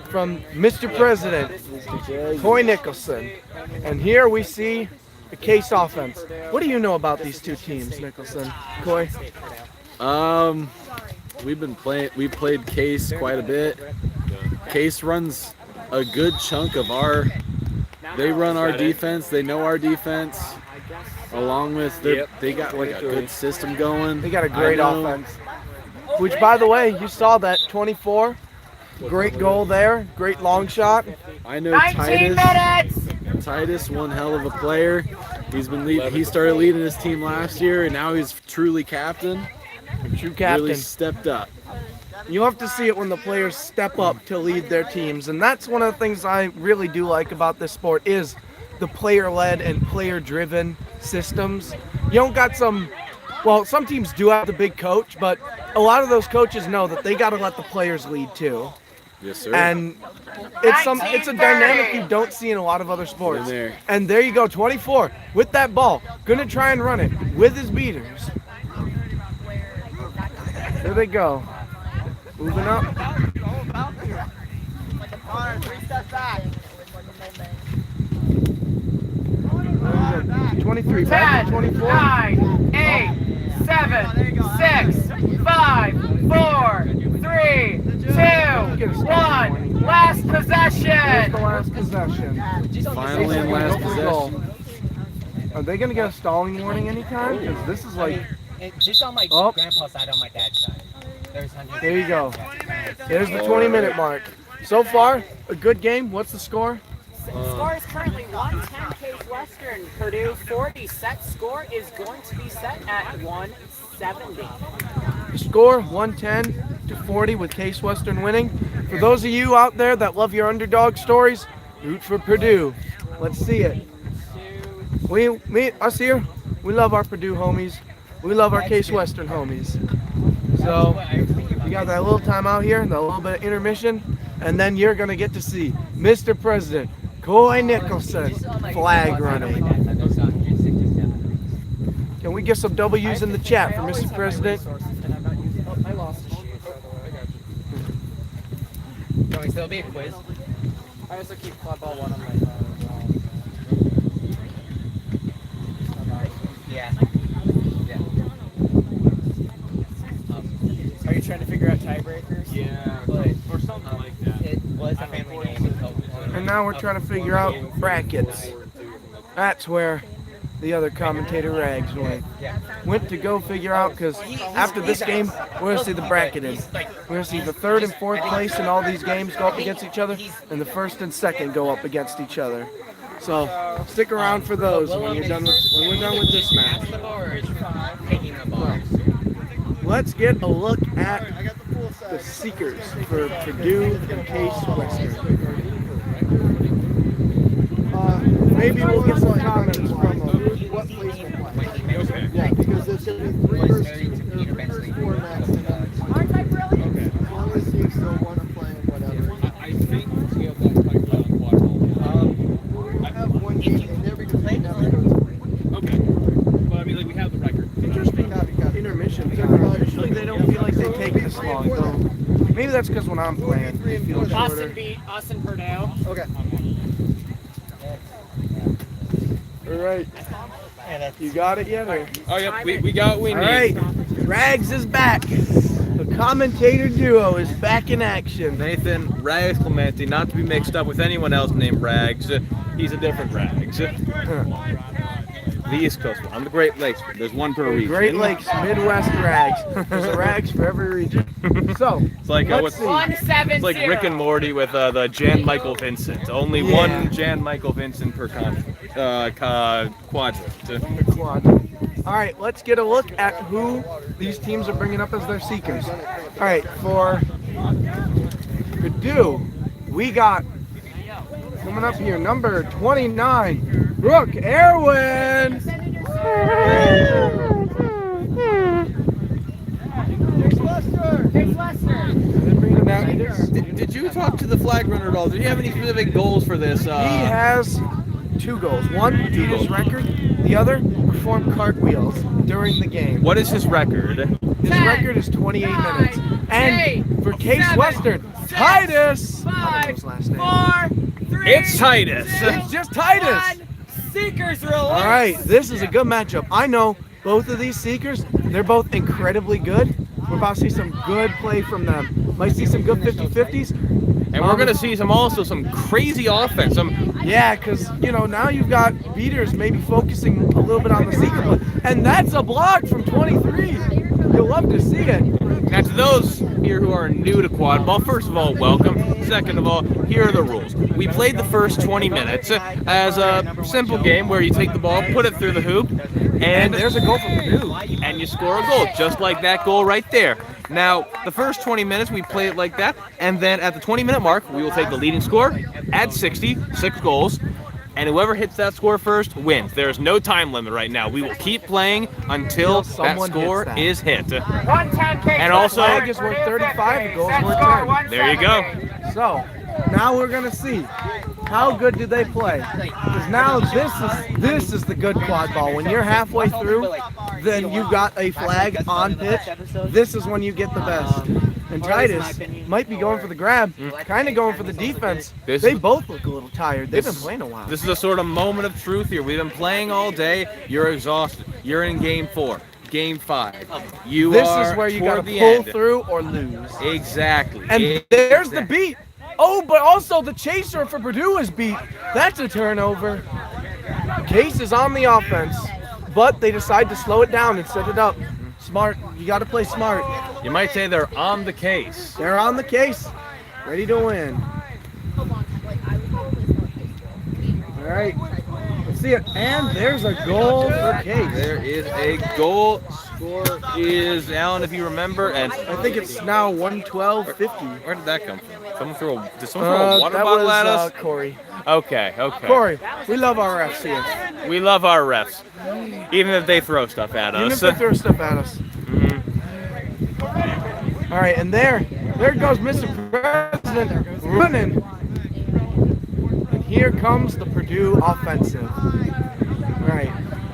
B: from Mr. President, Coy Nicholson. And here we see the Case offense. What do you know about these two teams, Nicholson? Coy?
F: We played Case quite a bit. Case runs a good chunk of they run our defense. They know our defense. Along with they got like a good system going.
B: They got a great offense. Which, by the way, you saw that 24. Great goal there. Great long shot.
F: I know Titus, one hell of a player. He's been he started leading his team last year, and now he's truly captain.
B: True captain.
F: Really stepped up.
B: You have to see it when the players step up to lead their teams, and that's one of the things I really do like about this sport is the player-led and player-driven systems. You don't got some teams do have the big coach, but a lot of those coaches know that they got to let the players lead too.
F: Yes, sir.
B: And it's a dynamic you don't see in a lot of other sports.
F: There.
B: And there you go, 24 with that ball, gonna try and run it with his beaters. There they go. Moving up.
E: Connor, 3 steps back.
B: 23, back to 24.
C: 9, 8, 7, 6, 5, 4, 3, 2, 1. Last
B: Here's
C: possession.
B: the last possession.
F: Finally in last possession.
B: Are they gonna get a stalling warning anytime? Because this is like,
G: Just on my
B: Oh.
G: grandpa's side, on my dad's side. There's 100.
B: there you go. There's the 20-minute mark. So far, a good game. What's the score?
G: Score is currently 110 Case Western. Purdue 40. Set score is going to be set at 170.
B: The score 110-40 with Case Western winning. For those of you out there that love your underdog stories, root for Purdue. Let's see it. Us here, we love our Purdue homies. We love our Case Western homies. So we got that little time out here, that little bit of intermission, and then you're gonna get to see Mr. President Coy Nicholson flag running. Can we get some W's in the chat for Mr. President?
G: I lost. Going, so there'll be a quiz. I also keep Quadball 1 on my phone. Yeah. Are you trying to figure out tiebreakers?
A: Yeah, or something like that.
G: It was a family game.
B: And now we're trying to figure out brackets. That's where the other commentator Rags went to go figure out, because after this game we're gonna see the bracketing. We're gonna see the 3rd and 4th place in all these games go up against each other, and the 1st and 2nd go up against each other. So stick around for those when we're done with this match. Let's get a look at the seekers for Purdue and Case Western. Maybe we'll get some comments from
D: What place we're playing. Yeah, because it's going to be 3 versus 4 max. As long as you still want to play and whatever.
A: I think we have that kind of on Quadball.
D: I have 1 game and every game never goes free.
A: Okay. But I mean, like, we have the record.
B: Interesting intermission time. Usually they don't feel like they take this long, though. Maybe that's because when I'm playing, they feel shorter.
C: Austin beat us in Purdue.
D: Okay.
B: All right. You got it yet? Or?
A: Oh, yep, we got what we
B: All
A: need.
B: right. Rags is back. The commentator duo is back in action.
A: Nathan Rags Clemente, not to be mixed up with anyone else named Rags. He's a different Rags. The East Coast one. I'm the Great Lakes one. There's one per region.
B: Great Lakes, Midwest Rags. There's a Rags for every region. So,
A: It's like
B: let's see.
C: 170.
A: It's like Rick and Morty with the Jan Michael Vincent. Only
B: Yeah.
A: one Jan Michael Vincent per quadrant.
B: The quad. All right, let's get a look at who these teams are bringing up as their seekers. All right, for Purdue, we got coming up here, number 29, Brooke Erwin.
A: Did you talk to the flag runner at all? Did he have any specific goals for this?
B: He has 2 goals. One, beat his record. The other, perform cartwheels during the game.
A: What is his record?
B: His record is 28 minutes. And for Case Western, Titus. I don't know his last name.
G: 4, 3.
A: It's Titus.
B: It's just Titus.
G: Seekers release.
B: All right, this is a good matchup. I know both of these Seekers, they're both incredibly good. We're about to see some good play from them. Might see some good 50-50s.
A: And we're going to see some crazy offense.
B: Yeah, because, now you've got beaters maybe focusing a little bit on the Seeker play. And that's a block from 23. You'll love to see it.
A: Now, to those here who are new to Quadball, first of all, welcome. Second of all, here are the rules. We played the first 20 minutes as a simple game where you take the ball, put it through the hoop, and
B: there's a goal for Purdue.
A: And you score a goal, just like that goal right there. Now, the first 20 minutes, we play it like that, and then at the 20-minute mark, we will take the leading score, add 60, 6 goals, and whoever hits that score first wins. There's no time limit right now. We will keep playing until that score is hit.
G: 110 Case.
A: And also,
B: flag is worth 35, the goal is worth 10.
A: There you go.
B: So, now we're going to see how good do they play. Because now this is the good quad ball. When you're halfway through, then you've got a flag on pitch. This is when you get the best. And Titus might be going for the grab, kind of going for the defense. They both look a little tired. They've been playing a while.
A: This is a sort of moment of truth here. We've been playing all day. You're exhausted. You're in game 4. Game 5.
B: This is where you got to pull through or lose.
A: Exactly.
B: And there's the beat. Oh, but also the chaser for Purdue is beat. That's a turnover. Case is on the offense, but they decide to slow it down and set it up. Smart. You got to play smart.
A: You might say they're on the case.
B: They're on the case. Ready to win. All right. Let's see it. And there's a goal for Case.
A: There is a goal. Score is, Alan, if you remember, and
B: I think it's now 112-50.
A: Where did that come from? Did someone throw a water bottle at us?
B: Corey.
A: Okay.
B: Corey, we love our refs here.
A: We love our refs, even if they throw stuff at us.
B: Even if they throw stuff at us. All right, and there goes Mr. President running. And here comes the Purdue offensive.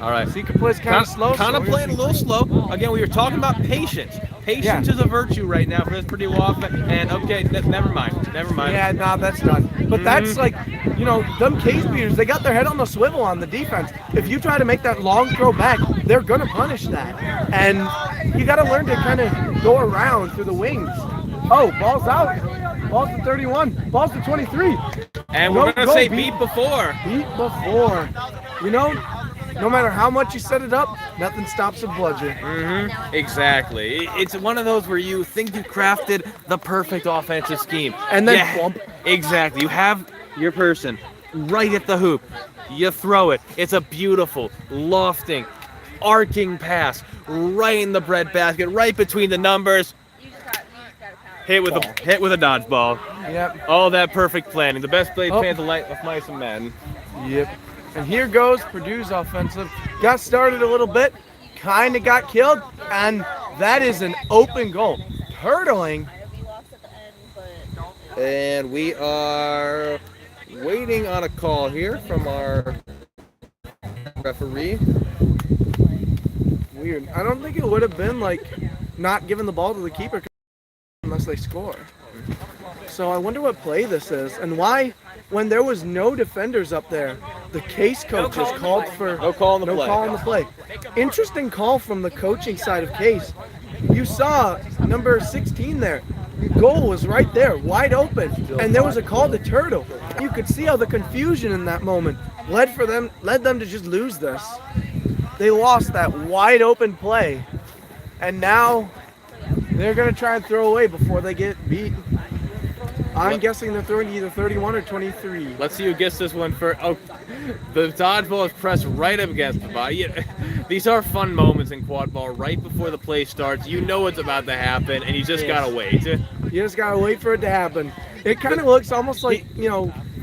B: All right. Seeker plays kind of slow.
A: Kind of playing a little slow. Again, we were talking about patience. Patience is a virtue right now for this Purdue offense. And okay, never mind.
B: Yeah, nah, that's done. But that's like, them case beaters, they got their head on the swivel on the defense. If you try to make that long throw back, they're going to punish that. And you got to learn to kind of go around through the wings. Oh, ball's out. Ball's to 31. Ball's to 23.
A: And we're going to say beat before.
B: Beat before. No matter how much you set it up, nothing stops a bludgeon.
A: Exactly. It's one of those where you think you crafted the perfect offensive scheme.
B: And then flump.
A: Exactly. You have your person right at the hoop. You throw it. It's a beautiful, lofting, arcing pass right in the breadbasket, right between the numbers. Hit with a dodgeball.
B: Yep.
A: All that perfect planning. The best played plans of mice and men.
B: Yep. And here goes Purdue's offensive. Got started a little bit, kind of got killed, and that is an open goal. Hurdling.
A: And we are waiting on a call here from our referee.
B: Weird. I don't think it would have been like not giving the ball to the keeper unless they score. So I wonder what play this is and why, when there was no defenders up there, the Case coaches called for
A: no call on the
B: play. Interesting call from the coaching side of Case. You saw number 16 there. Goal was right there, wide open, and there was a call to turtle. You could see how the confusion in that moment led them to just lose this. They lost that wide open play, and now they're gonna try and throw away before they get beat. I'm guessing they're throwing either 31 or 23.
A: Let's see who gets this one first. Oh, the dodgeball is pressed right up against the body. These are fun moments in quad ball right before the play starts. You know what's about to happen, and you just gotta wait.
B: You just gotta wait for it to happen. It kind of looks almost like,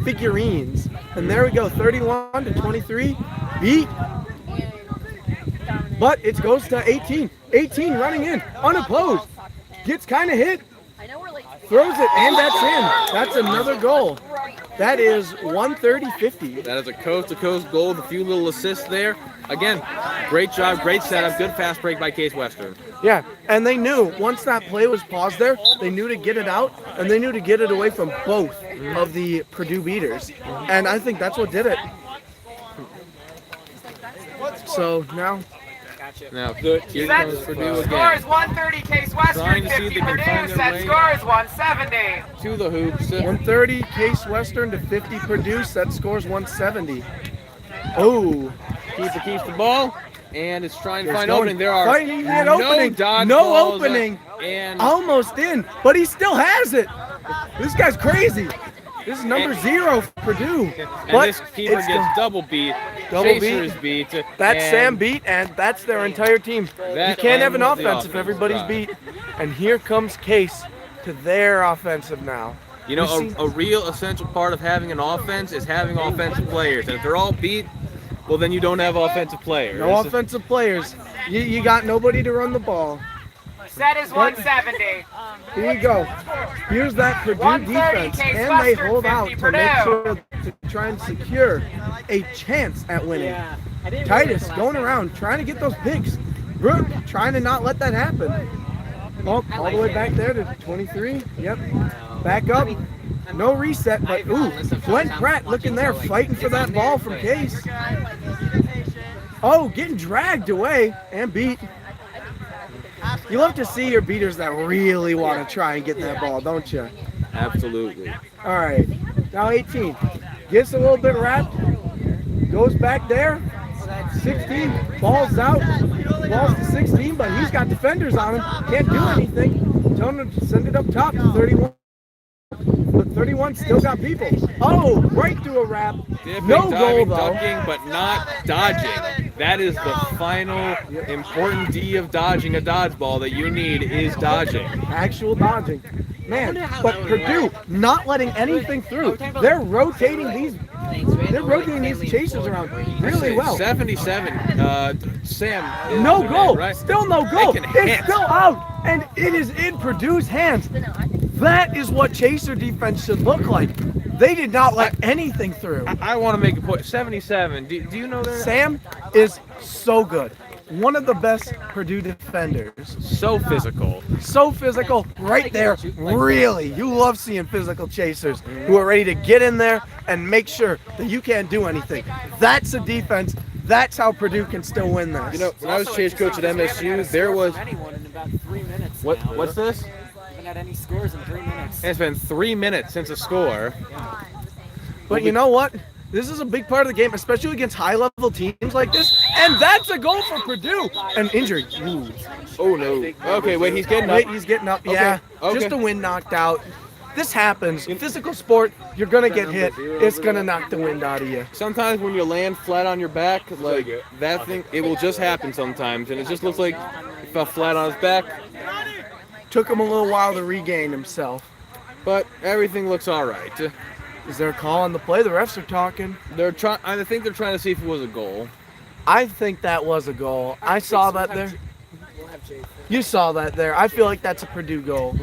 B: figurines. And there we go, 31 to 23. Beat. But it goes to 18. 18 running in, unopposed. Gets kind of hit. Throws it, and that's in. That's another goal. That is 130-50.
A: That is a coast-to-coast goal with a few little assists there. Again, great job, great setup, good fast break by Case Western.
B: Yeah, And they knew once that play was paused there, they knew to get it out, and they knew to get it away from both of the Purdue beaters. And I think that's what did it. So now,
F: Here comes Purdue again.
G: Scores 130, Case Western
F: Trying to see if
G: 50,
F: they can
G: Purdue.
F: find their
G: Set
F: way.
G: scores 170.
F: To the hoops.
B: 130 Case Western to 50 Purdue. Set scores 170. Oh,
F: Keeps the ball. And it's trying to
B: It's
F: find
B: going-
F: opening. There are
B: finding an
F: no
B: opening.
F: dodge
B: No
F: balls,
B: opening.
F: And
B: almost in, but he still has it. This guy's crazy. This is number 0 for Purdue. But
F: this keeper
B: it's
F: gets
B: the-
F: double beat.
B: Double
F: Chasers beat.
B: That's
F: and
B: Sam beat, and that's their entire team. You
F: That
B: can't have an
F: ends the
B: offense if
F: offense
B: everybody's
F: drive.
B: beat. And here comes Case to their offensive now.
A: You know,
B: You see-
A: a real essential part of having an offense is having offensive players. And if they're all beat, well, then you don't have offensive players.
B: No offensive players. You got nobody to run the ball.
G: Set is 170.
B: Here you go. Here's that Purdue
G: 130
B: defense.
G: Case
B: Can they
G: Western,
B: hold
G: 50
B: out to
G: Purdue.
B: make sure to try and secure a chance at winning? Titus going around trying to get those picks. Brooke trying to not let that happen. Oh, all the way back there to 23. Yep. Back up. No reset, but ooh, Glenn Pratt looking there fighting for that ball from Case. Oh, getting dragged away and beat. You love to see your beaters that really want to try and get that ball, don't you?
F: Absolutely.
B: All right, now 18. Gets a little bit wrapped. Goes back there. 16. Ball's out. Ball's to 16, but he's got defenders on him. Can't do anything. Tell him to send it up top to 31. But 31 still got people. Oh, right through a wrap.
A: Dipping,
B: No goal,
A: diving,
B: though.
A: ducking, but not dodging. That is the final important D of dodging a dodgeball that you need is dodging.
B: Actual dodging. Man, but Purdue not letting anything through. They're rotating these chasers around really well.
A: 77. Sam. is
B: No
A: the
B: goal.
A: man, right?
B: Still no goal.
A: They can
B: It's
A: hit.
B: still out, and it is in Purdue's hands. That is what chaser defense should look like. They did not let anything through.
A: I want to make a point. 77. Do you know their
B: Sam is so good. One of the best Purdue defenders.
A: So physical.
B: So physical, right there. Really, you love seeing physical chasers who are ready to get in there and make sure that you can't do anything. That's a defense. That's how Purdue can still win this.
F: You know, when I was chase coach at MSU, there was
G: Anyone in about 3 minutes.
A: What's this?
G: Haven't had any scores in 3 minutes.
A: It's been 3 minutes since a score.
B: But you know what? This is a big part of the game, especially against high-level teams like this. And that's a goal for Purdue. An injury. Ooh.
F: oh no.
A: Okay, wait, he's getting up.
B: Wait, he's getting up. Yeah,
F: okay.
B: just the wind knocked out. This happens. In physical sport, you're going to get hit. It's going to knock the wind out of you.
A: Sometimes when you land flat on your back, like that thing, it will just happen sometimes, and it just looks like he fell flat on his back.
B: Took him a little while to regain himself.
A: But everything looks all right.
B: Is there a call on the play? The refs are talking.
A: They're trying. I think they're trying to see if it was a goal.
B: I think that was a goal. I saw that there. You saw that there. I feel like that's a Purdue goal.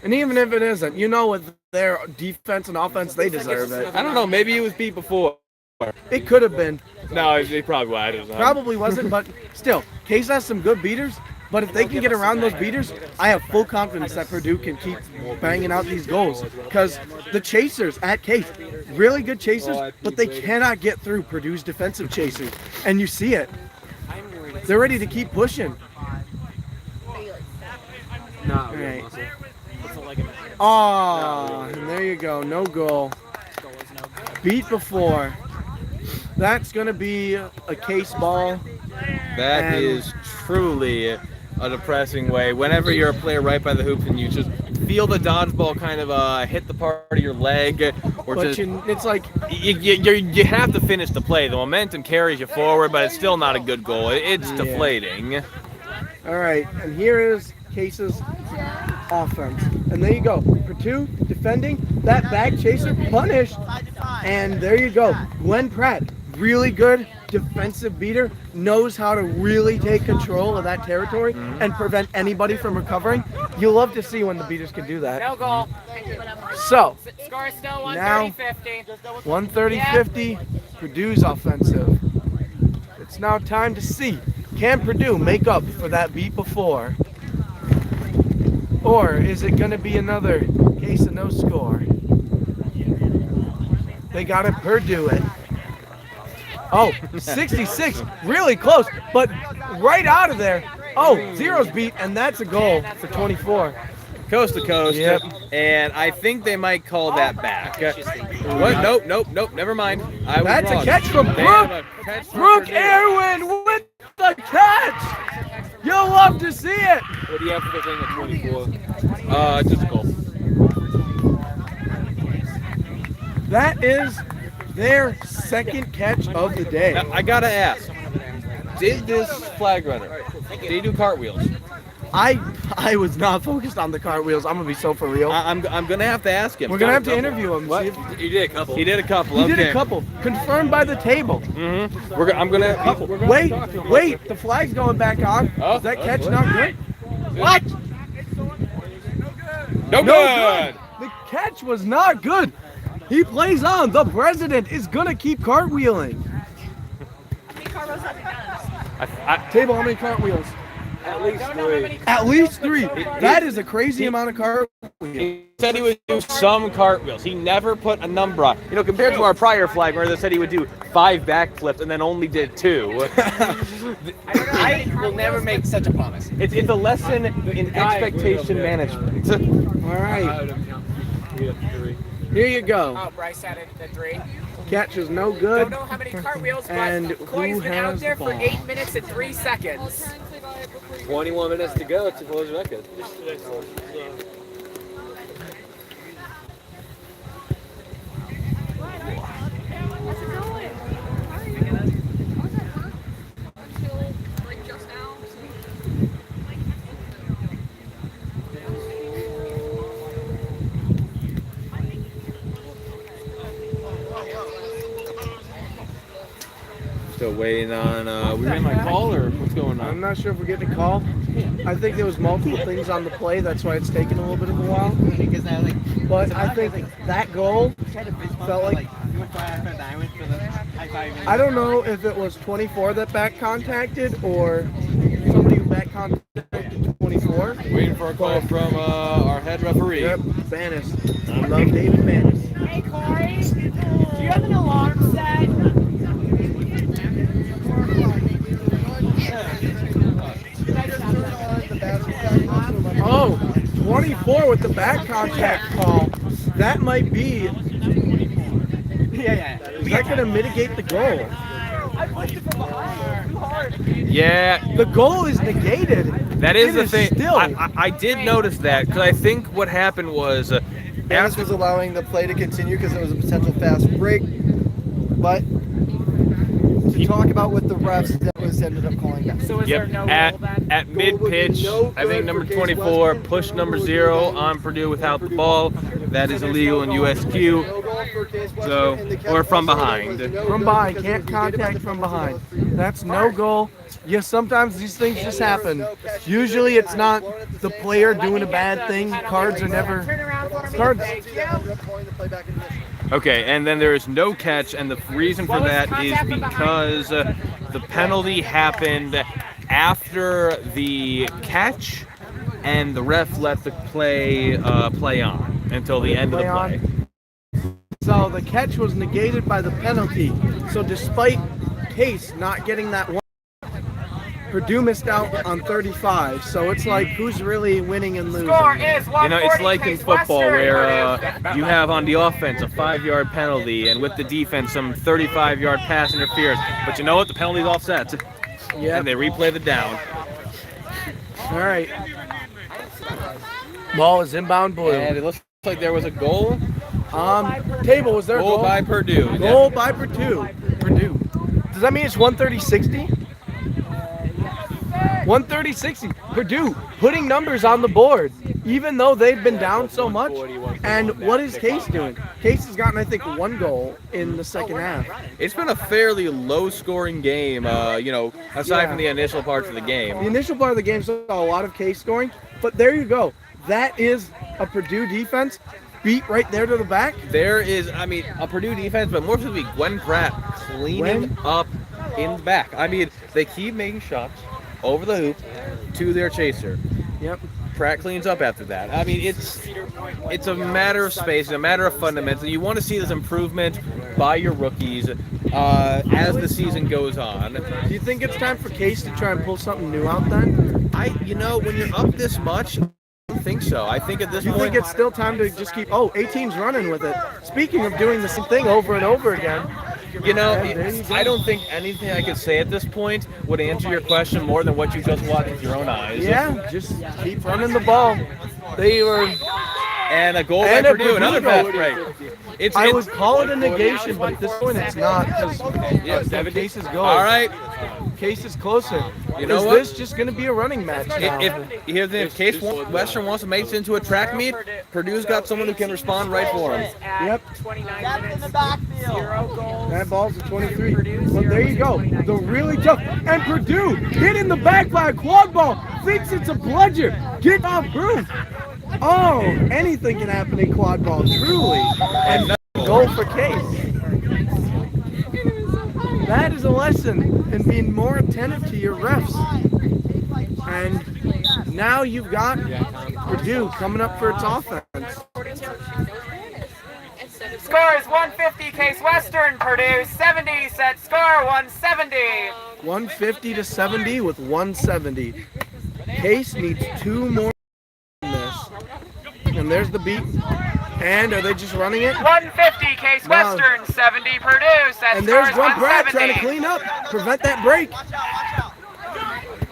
B: And even if it isn't, you know, with their defense and offense, they deserve it.
A: I don't know. Maybe he was beat before.
B: It could have been.
A: No, they probably was.
B: Probably wasn't, but still, Case has some good beaters. But if they can get around those beaters, I have full confidence that Purdue can keep banging out these goals. Because the chasers at Case, really good chasers, but they cannot get through Purdue's defensive chasers. And you see it. They're ready to keep pushing. All right. Oh, and there you go. No goal. Beat before. That's going to be a Case ball.
A: That
B: And-
A: is truly a depressing way. Whenever you're a player right by the hoop and you just feel the dodgeball kind of hit the part of your leg, or
B: But
A: just
B: it's like,
A: you have to finish the play. The momentum carries you forward, but it's still not a good goal. It's
B: Yeah.
A: deflating.
B: all right, and here is Case's offense. And there you go. Purdue defending. That bag chaser punished. And there you go. Glenn Pratt, really good defensive beater, knows how to really take control of that territory and prevent anybody from recovering. You love to see when the beaters can do that.
G: No goal.
B: So,
G: Score is still
B: Now-
G: 130-50.
B: 130-50, Purdue's offensive. It's now time to see Can Purdue make up for that beat before? Or is it going to be another case of no score? They got to Purdue it. Oh, 66, really close, but right out of there. Oh, zero's beat, and that's a goal for 24.
A: Coast to coast,
B: Yep.
A: and I think they might call that back. What? Nope, never mind. I was
B: That's
A: wrong.
B: a catch from
A: They have
B: Brooke.
A: a catch from
B: Brooke
A: Purdue.
B: Erwin with the catch. You'll love to see it.
F: What do you have for the thing at 24?
A: Just a goal.
B: That is their second catch of the day.
A: Now, I gotta ask, did this flag runner, did he do cartwheels?
B: I was not focused on the cartwheels. I'm gonna be so for real.
A: I'm gonna have to ask him.
B: We're gonna have to interview him.
A: What?
B: See if-
F: You did a couple.
A: He did a couple.
B: He
A: Okay.
B: did a couple. Confirmed by the table.
A: Mm-hmm. I'm gonna.
B: Wait, the flag's going back on.
F: Oh,
B: Is that
F: oh,
B: catch
F: what?
B: not good? What?
A: No good.
B: The catch was not good. He plays on. The president is gonna keep cartwheeling. Table, how many cartwheels?
F: At least 3.
B: At least 3. That is a crazy amount of cartwheels.
A: He said he would do some cartwheels. He never put a number on. You know, compared to our prior flag where they said he would do 5 backflips and then only did 2.
C: I will never make such a promise.
A: It's a lesson in expectation management.
B: All right, here you go.
C: Oh, Bryce added the 3.
B: Catch is no
C: Don't
B: good.
C: know how many cartwheels,
B: And
C: but
B: who
C: Coy's been out
B: has
C: there
B: the
C: for
B: ball?
C: 8 minutes and 3 seconds.
F: 21 minutes to go to close the record.
A: Still waiting on. We getting my call or what's going
B: I'm
A: on?
B: not sure if we're getting a call. I think there was multiple things on the play. That's why it's taken a little bit of a while. But I think that goal felt like, I don't know if it was 24 that back contacted or somebody who back contacted 24.
A: Waiting for a call from our head referee.
B: Yep, Banis. I love David Banis.
G: Hey, Corey, do you have an alarm set?
B: Oh, 24 with the back contact call. That might be. Is that going to mitigate the goal?
G: I pushed it from behind too hard.
A: Yeah,
B: The goal is negated.
A: that is
B: It
A: the thing.
B: Still,
A: I did notice that because I think what happened was
D: Banis was allowing the play to continue because there was a potential fast break. But to talk about with the refs, that was ended up calling back.
G: So is there no
A: at
G: rule then?
A: at mid pitch, I think number 24 pushed number 0 on Purdue without the ball. That is illegal in USQ.
D: No goal for Case Western,
A: So,
D: and the catch
A: or from
D: also
A: behind.
D: was no
B: from
D: good
B: behind,
D: because
B: can't
D: we negated
B: contact
D: the
B: from
D: first
B: behind.
D: one.
B: That's no goal. Yes, sometimes these things just happen. Usually it's not the player doing a bad thing. Cards are never.
G: Turn around for me.
B: Cards.
G: Thank you.
D: Calling the play back in mission.
A: Okay, and then there is no catch, and the reason for that is because the penalty happened after the catch, and the ref let the play on until the end of the play.
B: So the catch was negated by the penalty. So despite Case not getting that one, Purdue missed out on 35. So it's like who's really winning and losing?
G: Score is 140.
A: You know, it's like in
G: Case
A: football
G: Western.
A: where you have on the offense a 5-yard penalty, and with the defense some 35-yard pass interference. But you know what? The penalty's offset,
B: Yeah.
A: and they replay the down.
B: All right. Ball is inbound blue.
A: And it looks like there was a goal.
B: Table, was there a
A: Goal
B: goal?
A: by Purdue.
B: Goal by Purdue. Purdue. Does that mean it's 130-60? 130-60. Purdue putting numbers on the board, even though they've been down so much. And what is Case doing? Case has gotten, I think, 1 goal in the second half.
A: It's been a fairly low-scoring game, aside from the initial parts of the
B: The
A: game.
B: initial part of the game saw a lot of Case scoring, but there you go. That is a Purdue defense beat right there to the back.
A: There is, a Purdue defense, but more specifically Gwen Pratt cleaning
B: Gwen?
A: up in the back. They keep making shots over the hoop to their chaser.
B: Yep.
A: Pratt cleans up after that. I mean, it's a matter of space, a matter of fundamentals. You want to see this improvement by your rookies as the season goes on.
B: Do you think it's time for Case to try and pull something new out then?
A: When you're up this much, I don't think so. I think at this
B: Do you
A: point,
B: think it's still time to just keep, 18's running with it. Speaking of doing the same thing over and over again.
A: I don't think anything I could say at this point would answer your question more than what you just watched with your own eyes.
B: Yeah, just keep running the ball. They were...
A: And a goal by
B: And a
A: Purdue, another
B: Purdue
A: fast break.
B: I would call it a negation, but at this point it's not, because Case is going.
A: All right.
B: Case is closer.
A: You know
B: is
A: what?
B: this just going to be a running match now?
A: If Case Western wants to make it into a track meet, Purdue's got someone who can respond right for him.
B: Yep.
G: 29
E: That's in
G: minutes,
E: the backfield.
G: 0 goals.
B: That ball's a 23. But there you go. The really tough. And Purdue hit in the back by a quad ball. Thinks it's a bludger. Get off groove. Oh, anything can happen in quad ball, truly. And goal for Case. That is a lesson in being more attentive to your refs. And now you've got Purdue coming up for its offense.
G: Score is 150 Case Western, Purdue 70, set score 170.
B: 150 to 70 with 170. Case needs 2 more in this. And there's the beat. And are they just running it?
G: 150 Case
B: Wow.
G: Western, 70 Purdue, set
B: And
G: score
B: there's
G: is
B: Gwen Pratt trying to
G: 170.
B: clean up, prevent that break.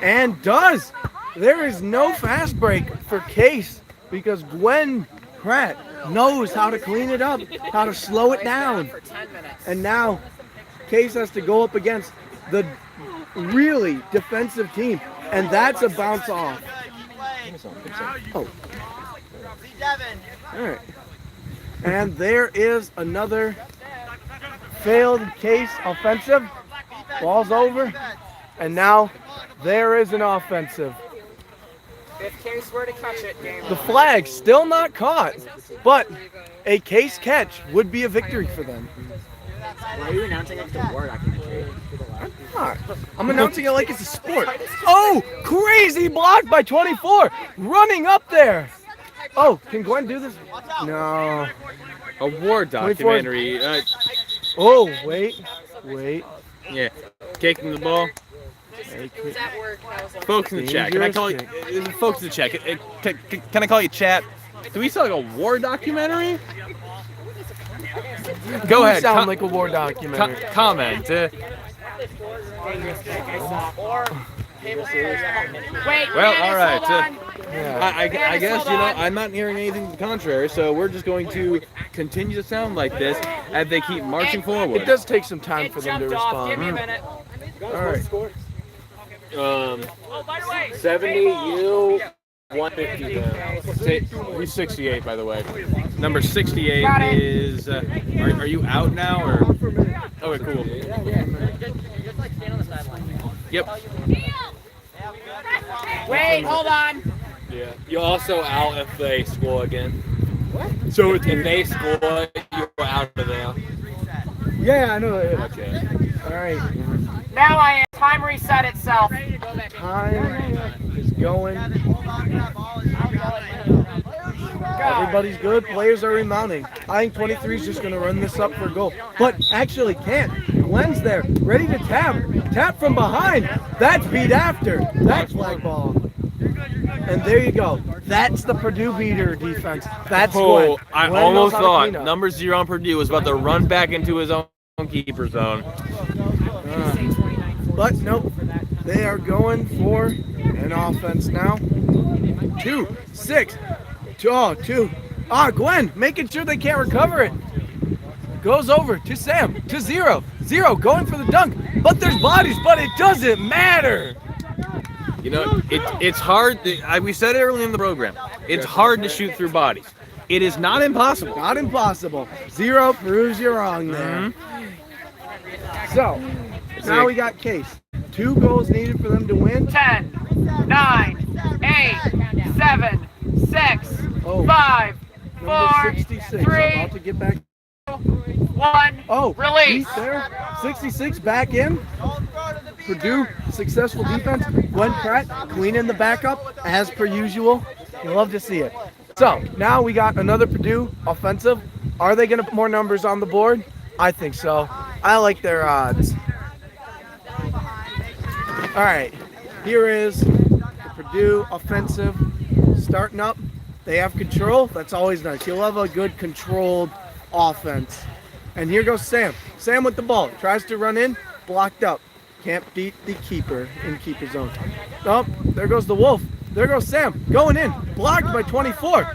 B: And does. There is no fast break for Case because Gwen Pratt knows how to clean it up, how to slow it down. And now Case has to go up against the really defensive team. And that's a bounce off. Oh. All right. And there is another failed Case offensive. Ball's over. And now there is an offensive.
G: If Case were to catch it, game
B: The flag still not caught, but a Case catch would be a victory for them.
E: Why are you announcing it to war documentary?
B: I'm announcing it like it's a sport. Oh, crazy block by 24, running up there. Oh, can Gwen do this? No.
A: A war documentary.
B: Oh, wait.
A: Yeah. Kicking the ball. Folks in the chat. Can I call you? Folks in the chat. Can I call you chat? Do we sound like a war documentary? Go ahead.
B: Sound like a war documentary.
A: Comment.
G: Wait,
A: Well, all right.
B: Yeah.
A: I guess, I'm not hearing anything to the contrary, so we're just going to continue to sound like this as they keep marching forward.
B: It does take some time
G: it
B: for them to
G: jumped off. Give
B: respond.
G: me a minute.
B: All right.
G: Oh, by the way,
F: 70, you 150 then. He's 68, by the way.
A: Number 68
G: Got it.
A: is. Are you out now or? Okay, cool. Yep.
G: wait, hold on.
F: Yeah. You're also out if they score again. What? So if they score, you're out of there.
B: Yeah, I know.
F: Okay.
B: All right.
G: Now I am. Time reset itself.
B: Time is going. Everybody's good. Players are remounting. I think 23 is just going to run this up for a goal. But actually can't. Gwen's there, ready to tap. Tap from behind. That's beat after. That's flag ball. And there you go. That's the Purdue beater defense. That's Gwen.
A: I
B: Gwen
A: almost
B: knows how to
A: thought
B: clean up.
A: number 0 on Purdue was about to run back into his own keeper zone.
B: But nope. They are going for an offense now. 2, 6. 2. Gwen, making sure they can't recover it. Goes over to Sam, to 0. 0, going for the dunk. But there's bodies, but it doesn't matter.
A: It's hard. We said it earlier in the program. It's hard to shoot through bodies. It is not impossible.
B: Not impossible. 0 proves you wrong there. So, now we got Case. 2 goals needed for them to win.
G: 10, 9, 8, 7, 6,
B: Oh.
G: 5,
B: Number
G: 4,
B: 66.
G: 3,
B: About to get back.
G: 1.
B: Oh,
G: Release.
B: he's there. 66 back in. Purdue, successful defense. Gwen Pratt cleaning the backup as per usual. You love to see it. So now we got another Purdue offensive. Are they going to put more numbers on the board? I think so. I like their odds. All right, here is the Purdue offensive starting up. They have control. That's always nice. You'll have a good controlled offense. And here goes Sam. Sam with the ball. Tries to run in. Blocked up. Can't beat the keeper in keeper zone. Oh, there goes the Wolf. There goes Sam. Going in. Blocked by 24.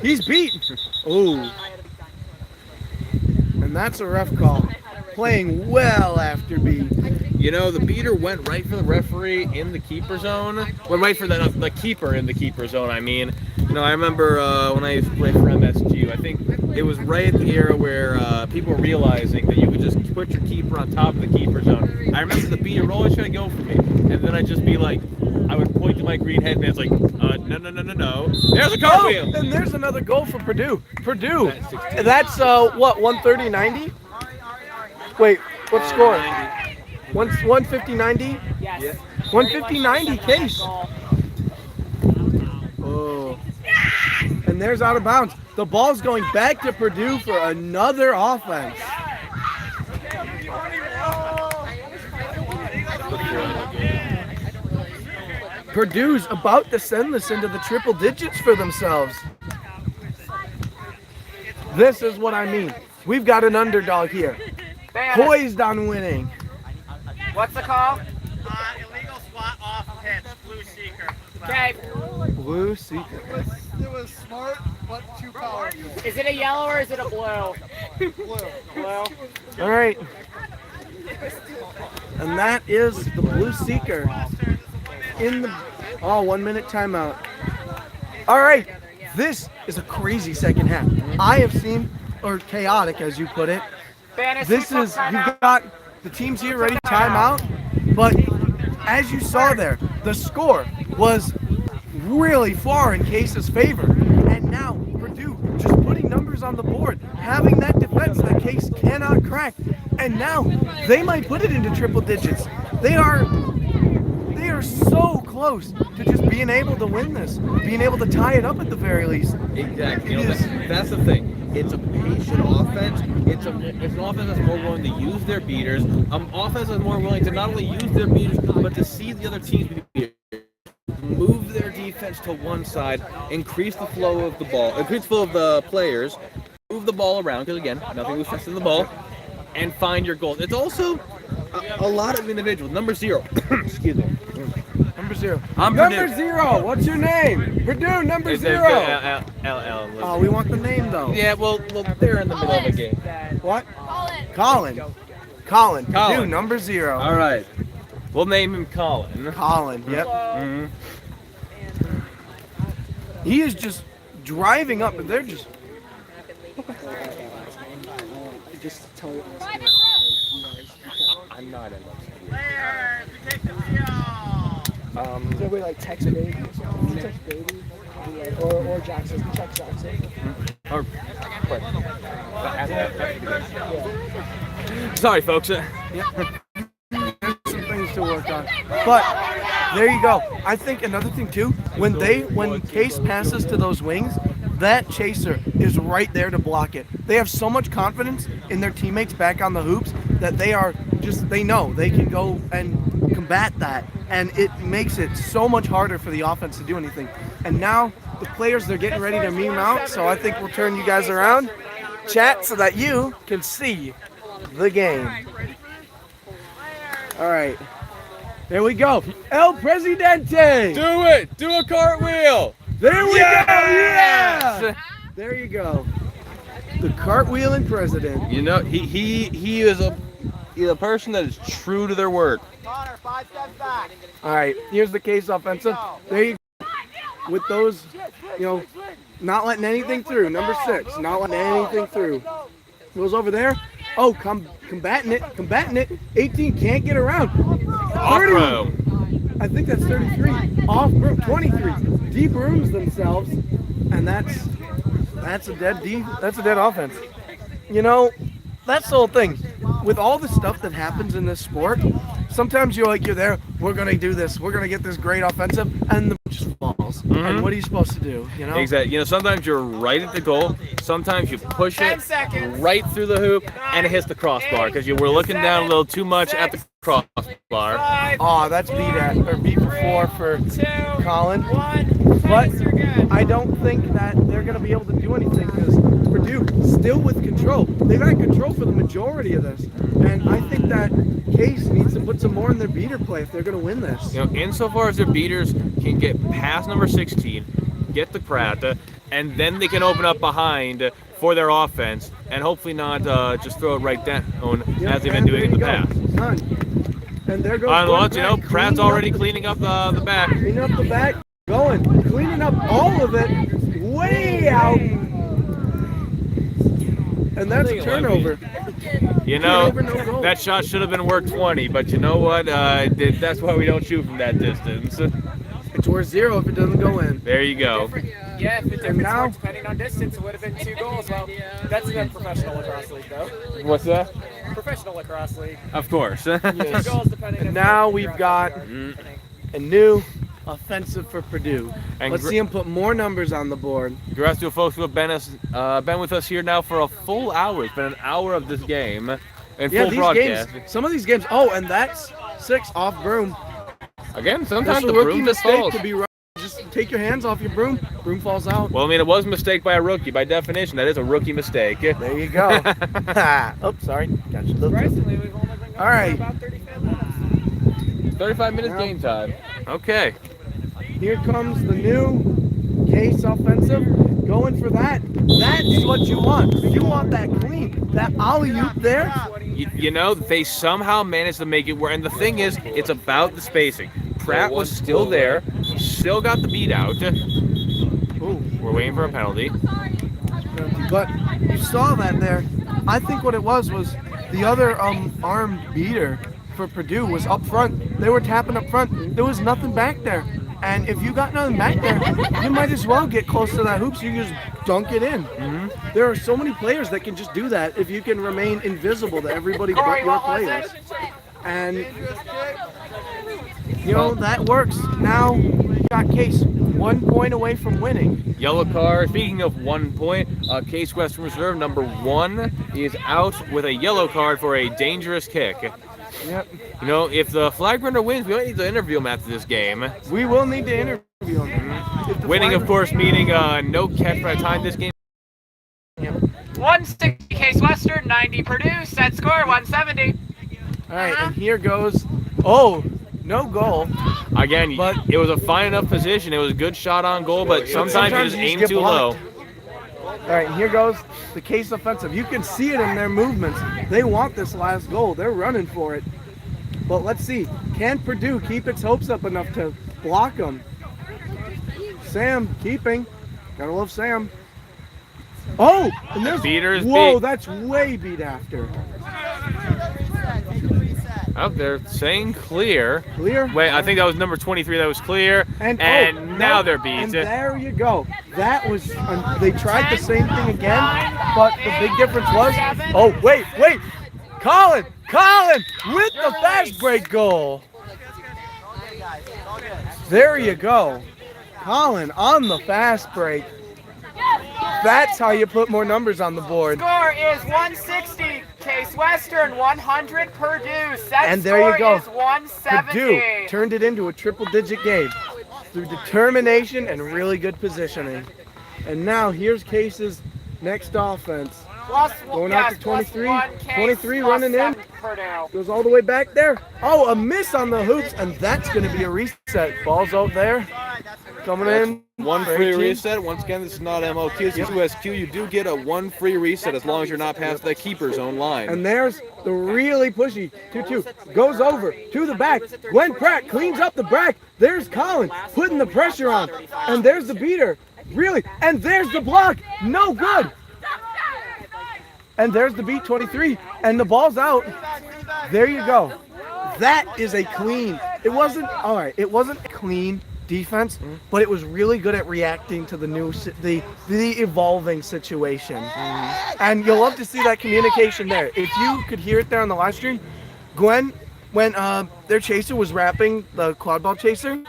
B: He's beat. Ooh. And that's a ref call. Playing well after B.
A: You know, the beater went right for the referee in the keeper zone. Went right for the keeper in the keeper zone, I mean. You know, I remember when I used to play for MSG, I think it was right at the era where people were realizing that you could just put your keeper on top of the keeper zone. I remember the beater would always try to go for me. And then I'd just be like, I would point to my green head and it's like, no. There's a cartwheel!
B: Oh, and there's another goal for Purdue. Purdue. That's, what, 130-90? Wait, what score? 150-90?
G: Yes.
B: 150-90 case. Oh. And there's out of bounds. The ball's going back to Purdue for another offense. Purdue's about to send this into the triple digits for themselves. This is what I mean. We've got an underdog here. Poised on winning.
G: What's the call?
E: Illegal swat off pitch, blue seeker.
G: Okay.
B: Blue Seeker.
D: It was smart, but too powerful.
G: Is it a yellow or is it a blue?
D: Blue.
G: Blue.
B: All right. And that is the Blue Seeker in the 1 minute timeout. All right. This is a crazy second half. I have seen, or chaotic as you put it. This is, you've got the teams here ready to time out, but as you saw there, the score was really far in Case's favor. And now Purdue just putting numbers on the board, having that defense that Case cannot crack. And now they might put it into triple digits. They are so close to just being able to win this, being able to tie it up at the very least.
A: Exactly. You know, that's the thing. It's a patient offense. It's an offense that's more willing to use their beaters. Offense that's more willing to not only use their beaters, but to see the other teams move their defense to one side, increase the flow of the ball, increase the flow of the players, move the ball around, because again, nothing was stressing the ball, and find your goals. It's also a lot of individuals. Number 0. Excuse me.
B: Number 0.
A: I'm
B: Number
A: Purdue.
B: 0. What's your name? Purdue, number 0. Oh, we want the name though.
A: Yeah, well, they're in the middle of the game.
B: What? Colin. Purdue, number 0.
A: All right. We'll name him Colin.
B: Colin, yep.
A: Mm-hmm.
B: He is just driving up, and they're just.
A: I'm not in
E: Players, we take the field.
C: So we like text baby, text baby, or Jackson, check Jackson.
A: Or, sorry, folks.
B: Some things to work on. But there you go. I think another thing too, when Case passes to those wings, that chaser is right there to block it. They have so much confidence in their teammates back on the hoops that they know they can go and combat that. And it makes it so much harder for the offense to do anything. And now the players, they're getting ready to meme out. So I think we'll turn you guys around, chat, so that you can see the game. All right. There we go. El Presidente.
A: Do it! Do a cartwheel!
B: There we go. Yeah. There you go. The cartwheeling president.
A: You know, he is a person that is true to their word.
E: Connor, 5 steps back.
B: All right. Here's the Case offensive. There you go. With those, not letting anything through. Number 6, not letting anything through. Goes over there. Oh, combating it. 18 can't get around. 30. I think that's 33. Off broom, 23. De-brooms themselves, and that's a dead offense. You know, that's the whole thing. With all the stuff that happens in this sport, sometimes you're there, we're going to do this, we're going to get this great offensive, and the just falls. And what are you supposed to do, you know?
A: Exactly. Sometimes you're right at the goal. Sometimes you push it right through the hoop, and it hits the crossbar because you were looking down a little too much at the crossbar.
B: Oh, that's beat for 4 for Colin. But I don't think that they're going to be able to do anything because Purdue still with control. They've had control for the majority of this. And I think that Case needs to put some more in their beater play if they're going to win this.
A: Insofar as their beaters can get past number 16, get the Pratt, and then they can open up behind for their offense and hopefully not just throw it right down as they've been doing in the past.
B: And there goes
A: Pratt's already cleaning up the back.
B: Cleaning up the back, cleaning up all of it, way out. And that's a turnover.
A: That shot should have been worth 20, but you know what? That's why we don't shoot from that distance.
B: It's worth 0 if it doesn't go in.
A: There you go.
G: Yeah, if it difference depending on distance, it would have been 2 goals. Well, that's in a professional lacrosse league, though.
A: What's that?
G: Professional lacrosse league.
A: Of course.
G: 2 goals depending on
B: now we've got a new offensive for Purdue.
A: And
B: Let's see him put more numbers on the board.
A: Congrats to folks who have been with us here now for a full hour. It's been an hour of this game and full broadcast.
B: Games, some of these games. Oh, and that's 6 off broom.
A: Again, sometimes the
B: rookie
A: broom just
B: mistake
A: falls.
B: to be right. Just take your hands off your broom. Broom falls out.
A: Well, it was a mistake by a rookie. By definition, that is a rookie mistake.
B: There you go. Oops, sorry. Got you.
G: Surprisingly, we've only been going for about 35 minutes.
A: 35 minutes game time. Okay.
B: Here comes the new Case offensive. Going for that. That's what you want. You want that clean. That alley-oop there.
A: They somehow managed to make it work. And the thing is, it's about the spacing. Pratt was still there. Still got the beat out.
B: Ooh.
A: We're waiting for a penalty.
B: But you saw that there. I think what it was the other arm beater for Purdue was up front. They were tapping up front. There was nothing back there. And if you got nothing back there, you might as well get close to that hoop so you can just dunk it in. There are so many players that can just do that if you can remain invisible to everybody but your players. And, that works. Now, we got Case 1 point away from winning.
A: Yellow card. Speaking of 1 point, Case Western Reserve number 1 is out with a yellow card for a dangerous kick.
B: Yep.
A: If the flag runner wins, we might need to interview him after this game.
B: We will need to interview him.
A: Winning, of course, meaning no catch by the time this game.
G: 160 Case Western, 90 Purdue, set score 170.
B: All right, and here goes. Oh, no goal.
A: Again, but it was a fine enough position. It was a good shot on goal, but sometimes you just aim too low.
B: All right, and here goes the Case offensive. You can see it in their movements. They want this last goal. They're running for it. But let's see. Can Purdue keep its hopes up enough to block them? Sam keeping. Gotta love Sam. Oh, and there's
A: beaters.
B: Whoa, that's way beat after.
A: Up there saying clear.
B: Clear?
A: Wait, I think that was number 23 that was clear. And now they're beat.
B: And there you go. That was, they tried the same thing again, but the big difference was, oh, wait. Colin with the fast break goal. There you go. Colin on the fast break. That's how you put more numbers on the board.
G: Score is 160. Case Western 100 Purdue. Set
B: and there you go.
G: Is 170.
B: Purdue turned it into a triple-digit game through determination and really good positioning. And now here's Case's next offense. Going out to 23. 23 running in. Goes all the way back there. Oh, a miss on the hoops, and that's going to be a reset. Ball's out there. Coming in.
F: One free reset. Once again, this is not MOQ. This is USQ. You do get a 1 free reset as long as you're not past the keeper's own line.
B: And there's the really pushy 2-2. Goes over to the back. Gwen Pratt cleans up the back. There's Colin putting the pressure on. And there's the beater. Really. And there's the block. No good. And there's the beat 23. And the ball's out. There you go. That is a clean. It wasn't clean defense, but it was really good at reacting to the evolving situation. And you'll love to see that communication there. If you could hear it there on the live stream, Gwen when their chaser was rapping, the quadball chaser,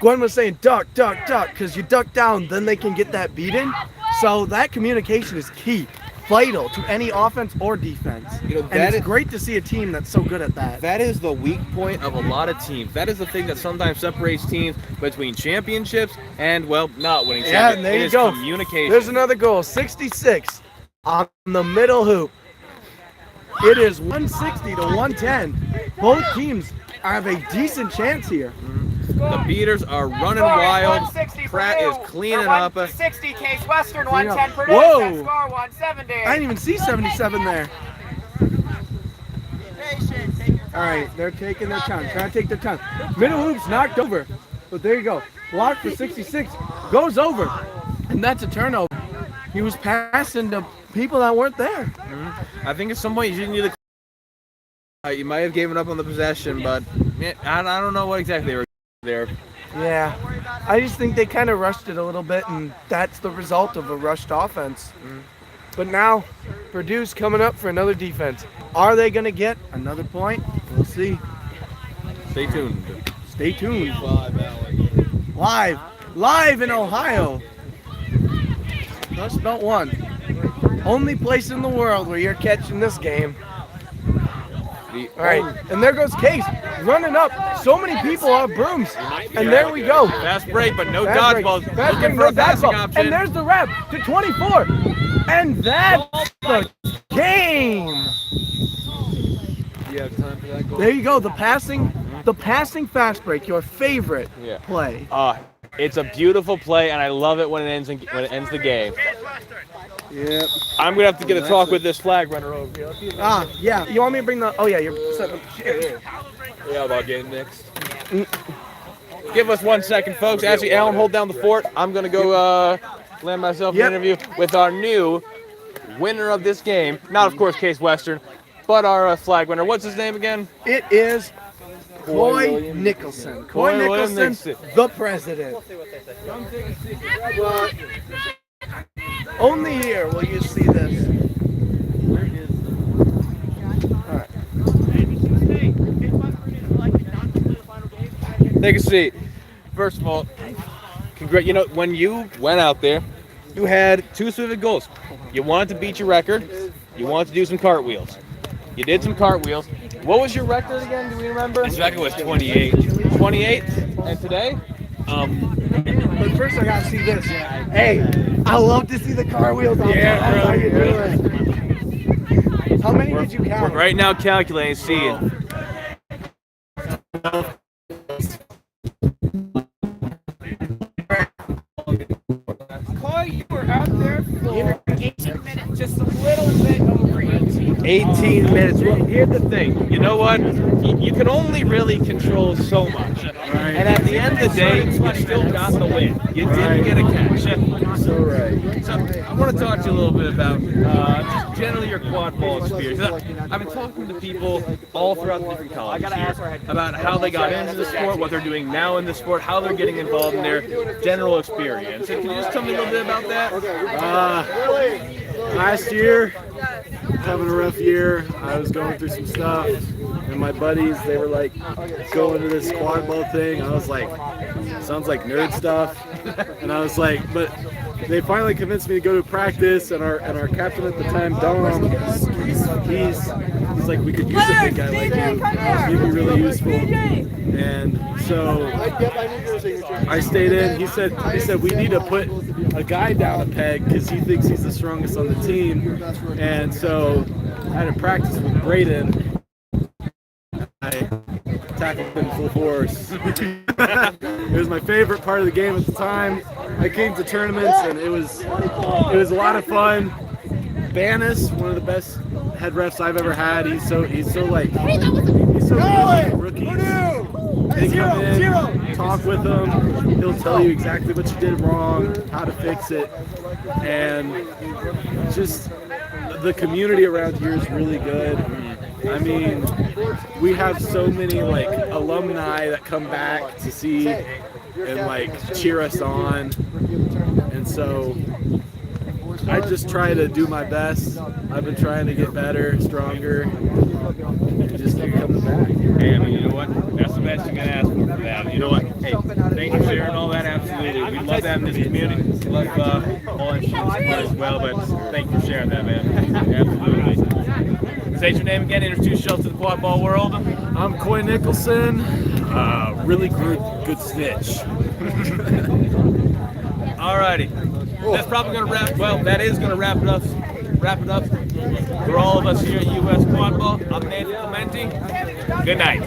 B: Gwen was saying duck, duck, duck, because you duck down, then they can get that beat in. So that communication is key, vital to any offense or defense.
A: You know,
B: And
A: that
B: it's
A: is-
B: great to see a team that's so good at that.
A: That is the weak point of a lot of teams. That is the thing that sometimes separates teams between championships and, well, not winning
B: Yeah,
A: championships.
B: and there
A: It
B: you
A: is
B: go.
A: communication.
B: There's another goal, 66 on the middle hoop. It is 160 to 110. Both teams have a decent chance here.
A: The beaters are running wild. Pratt is cleaning up.
G: 60 Case Western, 110 Purdue.
B: Whoa.
G: Set score 170.
B: I didn't even see 77 there. All right, they're taking their time. Trying to take their time. Middle hoop's knocked over. But there you go. Block for 66. Goes over. And that's a turnover. He was passing to people that weren't there.
A: I think at some point you didn't need the. You might have given up on the possession, but I don't know what exactly they were there.
B: Yeah. I just think they kind of rushed it a little bit, and that's the result of a rushed offense. But now, Purdue's coming up for another defense. Are they going to get another point? We'll see.
A: Stay tuned.
B: Stay tuned. Live in Ohio. Dust Belt 1. Only place in the world where you're catching this game. All right, and there goes Case running up. So many people have brooms, and there we go.
A: Fast break, but no
B: Fast break.
A: dodgeballs.
B: Fast break,
A: Looking for
B: no
A: a passing
B: dodgeball.
A: option.
B: And there's the wrap to 24, and that's the game.
F: You have time for that goal?
B: There you go. The passing fast break. Your favorite
A: Yeah.
B: play.
A: It's a beautiful play, and I love it when it ends the game.
B: Yep.
A: I'm gonna have to get a talk with this flag runner over here.
B: Yeah. You want me to bring the? Oh yeah, you're setting up.
A: Yeah, about getting next. Give us 1 second, folks. Actually, Alan, hold down the fort. I'm gonna go land myself an interview with our new winner of this game. Not, of course, Case Western, but our flag winner. What's his name again?
B: It is Coy Nicholson. Coy
A: William
B: Nicholson, the president. Only here will you see this. All right.
A: Take a seat. First of all, you know, when you went out there, you had two specific goals. You wanted to beat your record. You wanted to do some cartwheels. You did some cartwheels. What was your record again? Do we remember?
H: His record was 28.
A: 28. And today?
B: But first I gotta see this. Hey, I love to see the car wheels on.
A: Yeah, bro.
B: How you doing? How many did you count?
A: We're right now calculating, seeing.
C: Coy, you were out there for 18 minutes, just a little bit over 18.
A: 18 minutes. Well, here's the thing. You know what? You can only really control so much. And at the end of the day, you still got the win. You didn't get a catch.
F: So right.
A: So I want to talk to you a little bit about just generally your quad ball experience. I've been talking to people all throughout the different colleges here about how they got into the sport, what they're doing now in the sport, how they're getting involved in their general experience. And can you just tell me a little bit about that?
F: Last year, having a rough year. I was going through some stuff, and my buddies, they were like going to this quad ball thing. I was like, sounds like nerd stuff, and I was like, but they finally convinced me to go to practice. And our captain at the time, Dom, he's like, we could use a big guy like you. He'd be really useful. And so I stayed in. He said we need to put a guy down a peg because he thinks he's the strongest on the team. And so I had to practice with Braden. I tackled him full force. It was my favorite part of the game at the time. I came to tournaments and it was a lot of fun. Bannis, one of the best head refs I've ever had. He's so good with rookies. They come in, talk with him. He'll tell you exactly what you did wrong, how to fix it, and just the community around here is really good. I mean, we have so many like alumni that come back to see and like cheer us on, and so I just try to do my best. I've been trying to get better, stronger, and just keep coming back.
A: Hey, I mean, you know what? That's the best you can ask for that. You know what? Hey, thanks for sharing all that. Absolutely. We love that in this community. We love all that as well, but thank you for sharing that, man. Absolutely. Say your name again. Introduce yourself to the quadball world.
F: I'm Coy Nicholson, really good snitch.
A: Alrighty. That's probably going to wrap. Well, that is going to wrap it up. For all of us here at US Quadball. I'm Nathan Clementi. Good night.